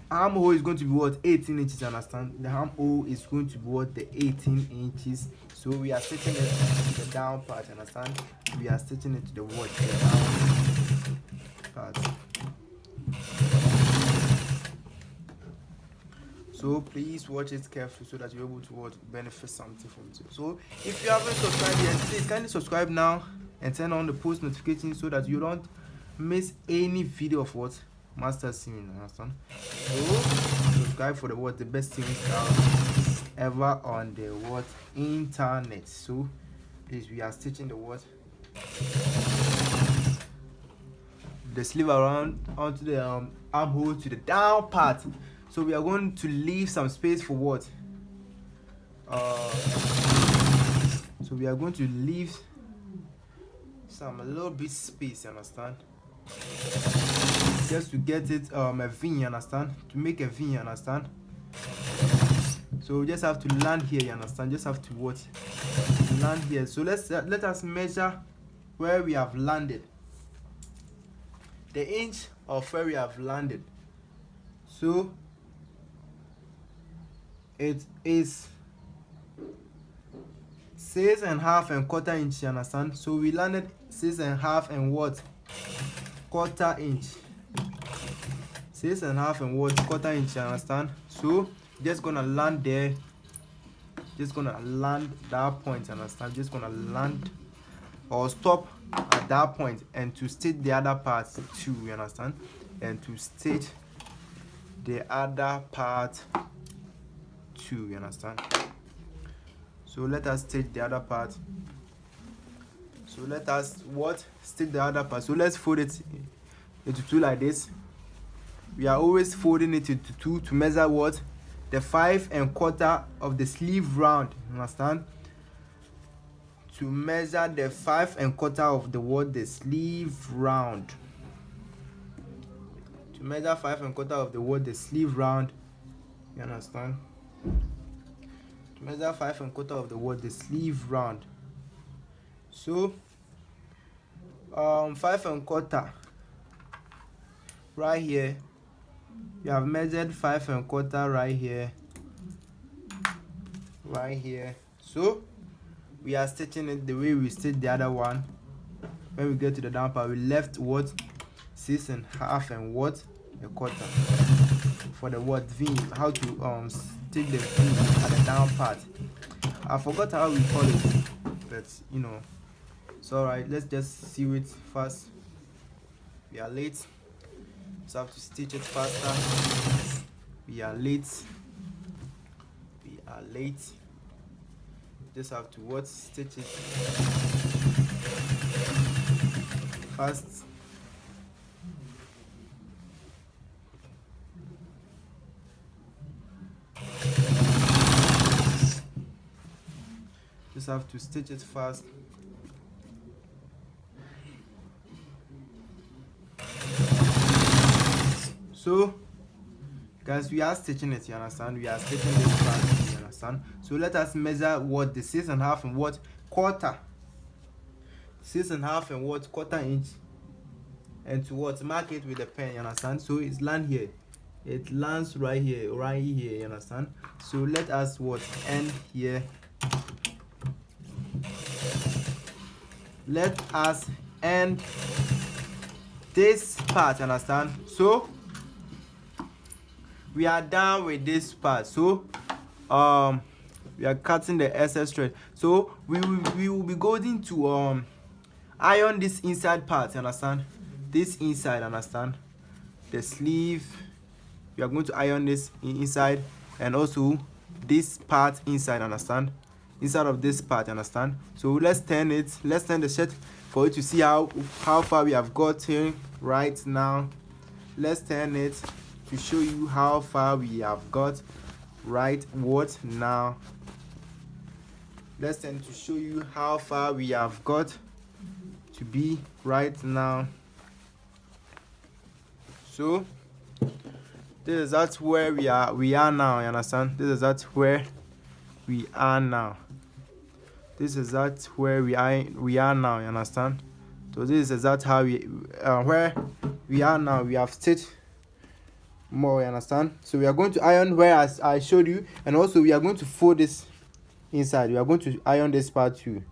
armhole is going to be 18 inches, you understand? The armhole is going to be the 18 inches. So we are stitching it to the down part, you understand? We are stitching it to the down part. So please watch it carefully so that you're able to benefit something from it. So if you haven't subscribed yet, please kindly subscribe now and turn on the post notifications so that you don't miss any video of Maxstar sewing, understand? So subscribe for the best sewing style ever on the internet. So please, we are stitching the sleeve around onto the armhole to the down part. So we are going to leave some space for so we are going to leave a little bit space, you understand? Just to get it a V, you understand? To make a V, you understand? So we just have to land here, you understand? Just have to land here. So let us measure where we have landed. The inch of where we have landed. So it is 6.25 inch, you understand? So we landed 6.5 and quarter inch. 6.5 and quarter inch, you understand? So just gonna land there. Just gonna land that point, you understand? Just gonna land or stop at that point, and to stitch the other part too, you understand? And to stitch the other part too, you understand? So let us stitch the other part. So let us stitch the other part. So let's fold it into two like this. We are always folding it into two to measure the 5.25 of the sleeve round, you understand? To measure the 5.25 of the sleeve round. To measure 5.25 of the sleeve round, you understand? To measure 5.25 of the sleeve round. So 5.25 right here. You have measured 5.25 right here. So we are stitching it the way we stitched the other one. When we get to the down part, we left 6.5 and a quarter for the V. How to stitch the V at the down part. I forgot how we call it, but you know, it's alright. Let's just sew it fast. We are late, so I have to stitch it faster. We are late. Just have to stitch it fast. just have to stitch it fast. So guys, we are stitching it, you understand? We are stitching this part, you understand? So let us measure what the 6.5 and what quarter, 6.5 and what quarter inch, and to what mark it with a pen, you understand? So it's land here, it lands right here, you understand? So let us what end here. Let us end this part, understand? So we are done with this part. So we are cutting the excess thread. So we will be going to iron this inside part, you understand? This inside, understand? The sleeve, we are going to iron this inside, and also this part inside, understand? Inside of this part, understand? So let's turn it, let's turn the shirt for you to see how far we have got here right now. Let's turn it to show you how far we have got right what now. Let's turn to show you how far we have got to be right now. So this is that's where we are now, you understand? This is that's where we are now. This is that's where we are now, you understand? So this is that how we where we are now. We have stitched more, you understand? So we are going to iron where as I showed you, and also we are going to fold this inside. We are going to iron this part too.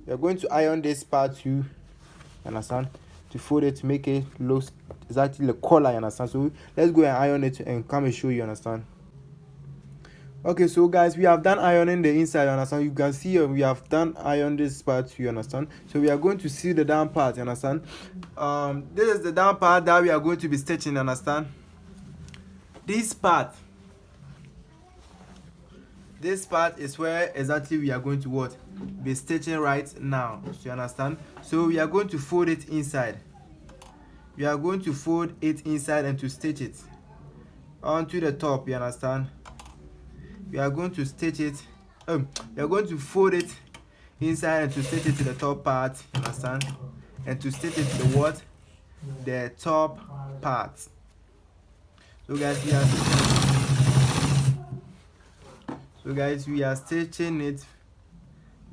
We are going to iron this part too, you understand? To fold it to make it look exactly the color, you understand? So let's go and iron it and come and show you, understand? Okay, so guys, we have done ironing the inside, you understand? You can see we have done iron this part, you understand? So we are going to see the down part, you understand? This is the down part that we are going to be stitching, you understand? This part is where exactly we are going to what? Be stitching right now, so you understand? So we are going to fold it inside. We are going to fold it inside and to stitch it onto the top, you understand? We are going to stitch it, we are going to fold it inside and to stitch it to the top part, you understand? And to stitch it to the what? The top part. So guys, we are stitching it.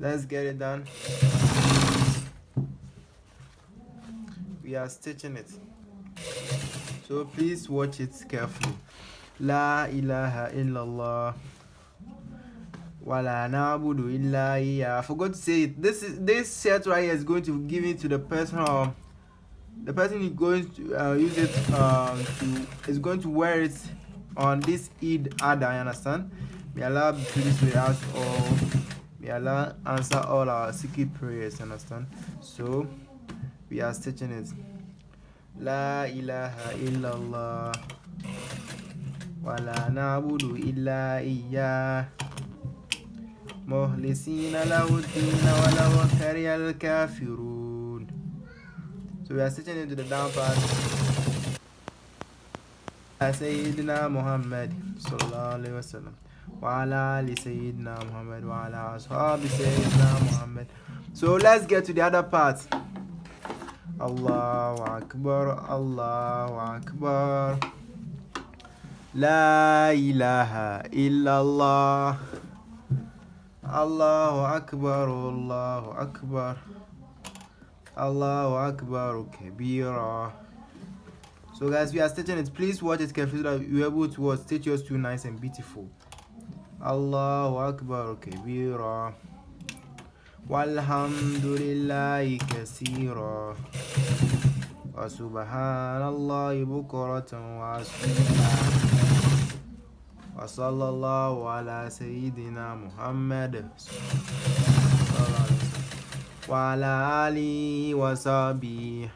Let's get it done. We are stitching it. So please watch it carefully. La ilaha illallah. Wala na'budu illa iyyah. I forgot to say it. This shirt right here is going to give it to the person, the person is going to use it is going to wear it on this Eid Adha, you understand? May Allah be pleased with us all. May Allah answer all our secret prayers, you understand? So we are stitching it. La ilaha illallah. Wala na'budu illa iyyah. Muhlisina lahu ad-din wa law kariha al-kafirun. So we are stitching into the down part. Sayyidina Muhammad sallallahu alaihi wasallam wa ala ali Sayyidina Muhammad wa ala ashabi Sayyidina Muhammad. So let's get to the other part. Allahu Akbar, Allahu Akbar. La ilaha illallah. Allahu Akbar, Allahu Akbar. Allahu Akbar kabira. So guys, we are stitching it. Please watch it carefully so that you're able to stitch yours too nice and beautiful. Allahu Akbar kabira. Walhamdulillahi kaseera. Wa subhanallahi bukratan wa asila. Wa sallallahu ala Sayyidina Muhammad wa ala alihi wa sahbihi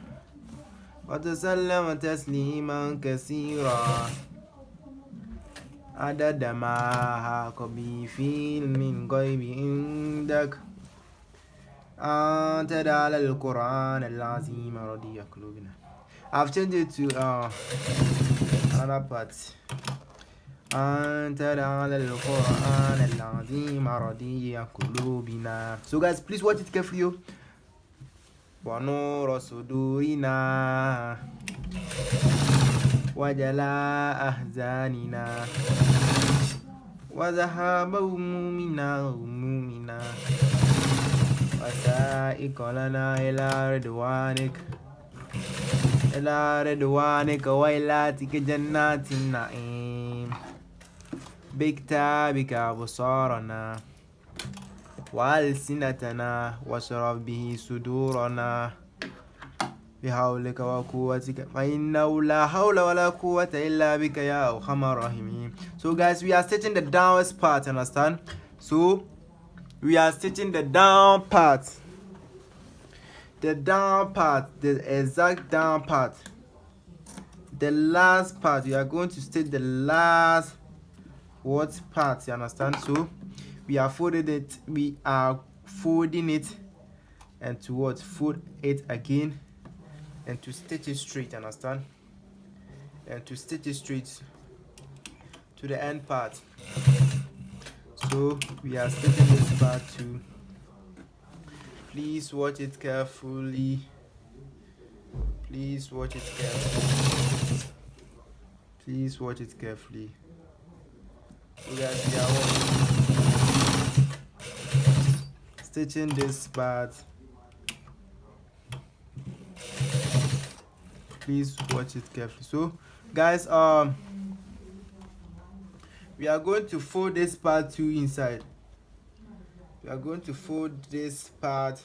wa tasallama tasliman kaseera. Adada ma haqa bi fil min ghaibi indak. Anta da'ala al-Quran al-azim radiya qulubina. I've changed it to another part. أنت على القرآن العظيم رضي قلوبنا. So guys, please watch it carefully. ونور صدورنا وجلاء أحزاننا وذهاب همومنا وسائق لنا إلى رضوانك وإلاتك جنات النعيم بكتابك أبصارنا وألسنتنا واشرف به صدورنا بحولك وقوتك فإنه لا حول ولا قوة إلا بك يا أرحم الراحمين. So guys, we are stitching the downwards part, understand? So we are stitching the down part, the exact down part, the last part. We are going to stitch the last what part, you understand? So we are folding it, and to what, fold it again and to stitch it straight, understand? And to stitch it straight to the end part. So we are stitching this part too. Please watch it carefully. Please watch it carefully. Please watch it carefully. So guys, we are stitching this part. Please watch it carefully. So guys, we are going to fold this part too inside. We are going to fold this part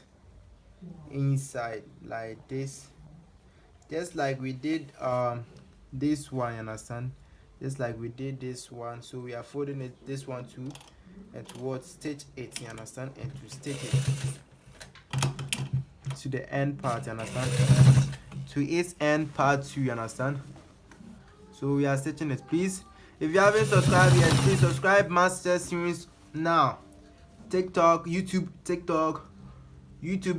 inside like this, just like we did this one, you understand? Just like we did this one. So we are folding it, this one too, and to what, stitch it, you understand? And to stitch it to the end part, you understand? To its end part too, you understand? So we are stitching it. Please, if you haven't subscribed yet, please subscribe Maxstar series now. YouTube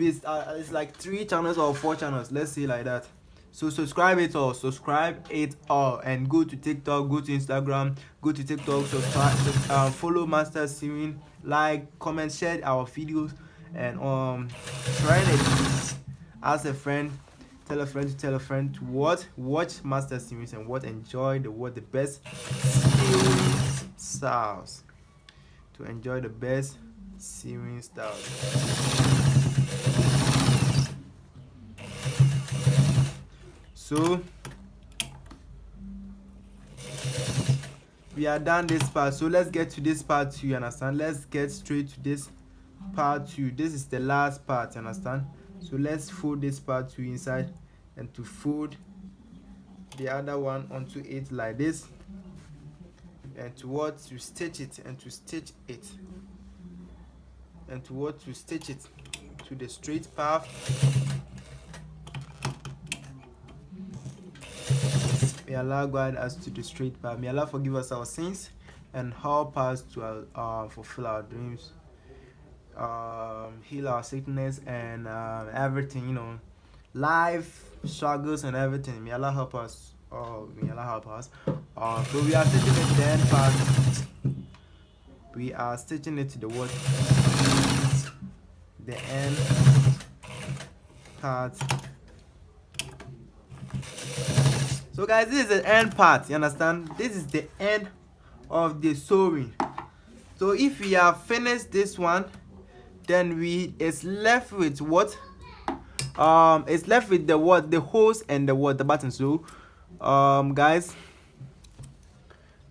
is it's like 3 channels or 4 channels, let's say like that. So subscribe it all, and go to TikTok, go to Instagram, go to TikTok, subscribe, follow Maxstar series, like, comment, share our videos, and try it, ask a friend, tell a friend to tell a friend to watch Maxstar series and enjoy the best styles, to enjoy the best sewing styles. So we are done this part, so let's get to this part too, you understand? Let's get straight to this part too. This is the last part, you understand? So let's fold this part too inside and to fold the other one onto it like this, and to what, to stitch it, and to stitch it, and to what, to stitch it to the straight path. May Allah guide us to the straight path. May Allah forgive us our sins and help us to fulfill our dreams, heal our sickness and everything, you know, life struggles and everything. May Allah help us. May Allah help us. So we are stitching it the end part. We are stitching it to the what? The end part. So guys, this is the end part, you understand? This is the end of the sewing. So if we have finished this one, then it's left with what? It's left with the what? The hose and the what? The button. So guys,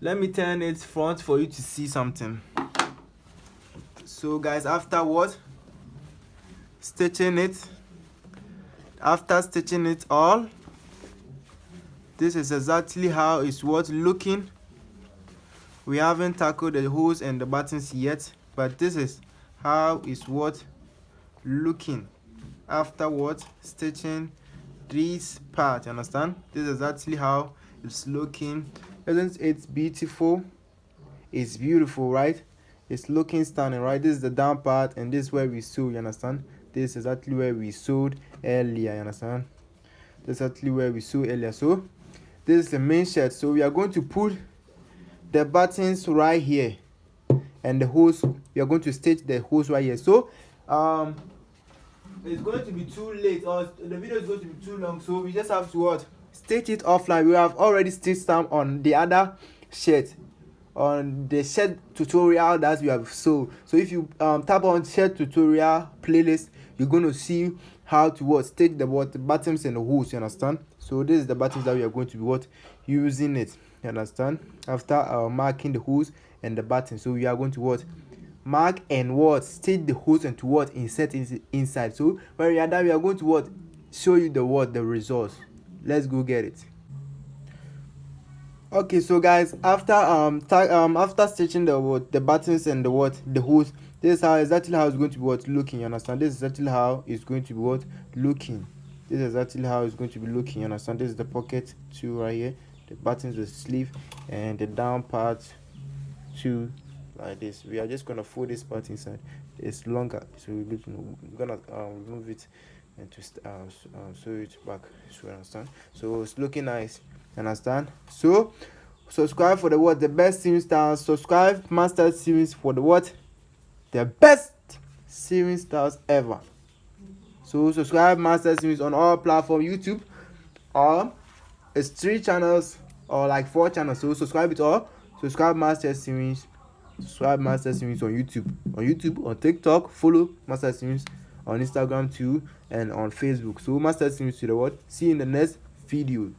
let me turn it front for you to see something. So guys, after what? Stitching it. After stitching it all, this is exactly how it's what looking. We haven't tackled the hose and the buttons yet, but this is how it's what looking after what stitching this part, you understand? This is exactly how it's looking. Isn't it beautiful? It's beautiful, right? It's looking stunning, right? This is the down part, and this is where we sew, you understand? This is exactly where we sewed earlier, you understand? This is exactly where we sewed earlier. So this is the main shirt. So we are going to put the buttons right here, and the holes, we are going to stitch the holes right here. So it's going to be too late, or the video is going to be too long, so we just have to what, stitch it offline. We have already stitched some on the other shirt, on the shirt tutorial that we have. So if you tap on shirt tutorial playlist, you're going to see how to what, stitch the what, the buttons and the holes, you understand. So this is the buttons that we are going to be what, using it, you understand, after marking the holes and the buttons. So we are going to what, mark and what, stitch the holes and to what, insert inside. So when we are done, we are going to what, show you the what, the results. Let's go get it. Okay, so guys, after stitching the what, the buttons and the what, the holes, this is how exactly how it's going to be what, looking, you understand. This is exactly how it's going to be what, looking. This is exactly how it's going to be looking, you understand. This is the pocket too right here, the buttons, the sleeve, and the down part too, like this. We are just gonna fold this part inside. It's longer, so we're gonna remove it and to sew it back, so you understand. So it's looking nice, you understand. So subscribe for the what, the best sewing styles. Subscribe Maxstar series for the what, the best sewing styles ever. So subscribe Maxstar series on all platforms, YouTube, or it's 3 channels or like 4 channels. So subscribe it all. Subscribe Maxstar series. Subscribe Maxstar series on YouTube, on TikTok. Follow Maxstar series on Instagram too, and on Facebook. So Maxstar series to the what. See you in the next video.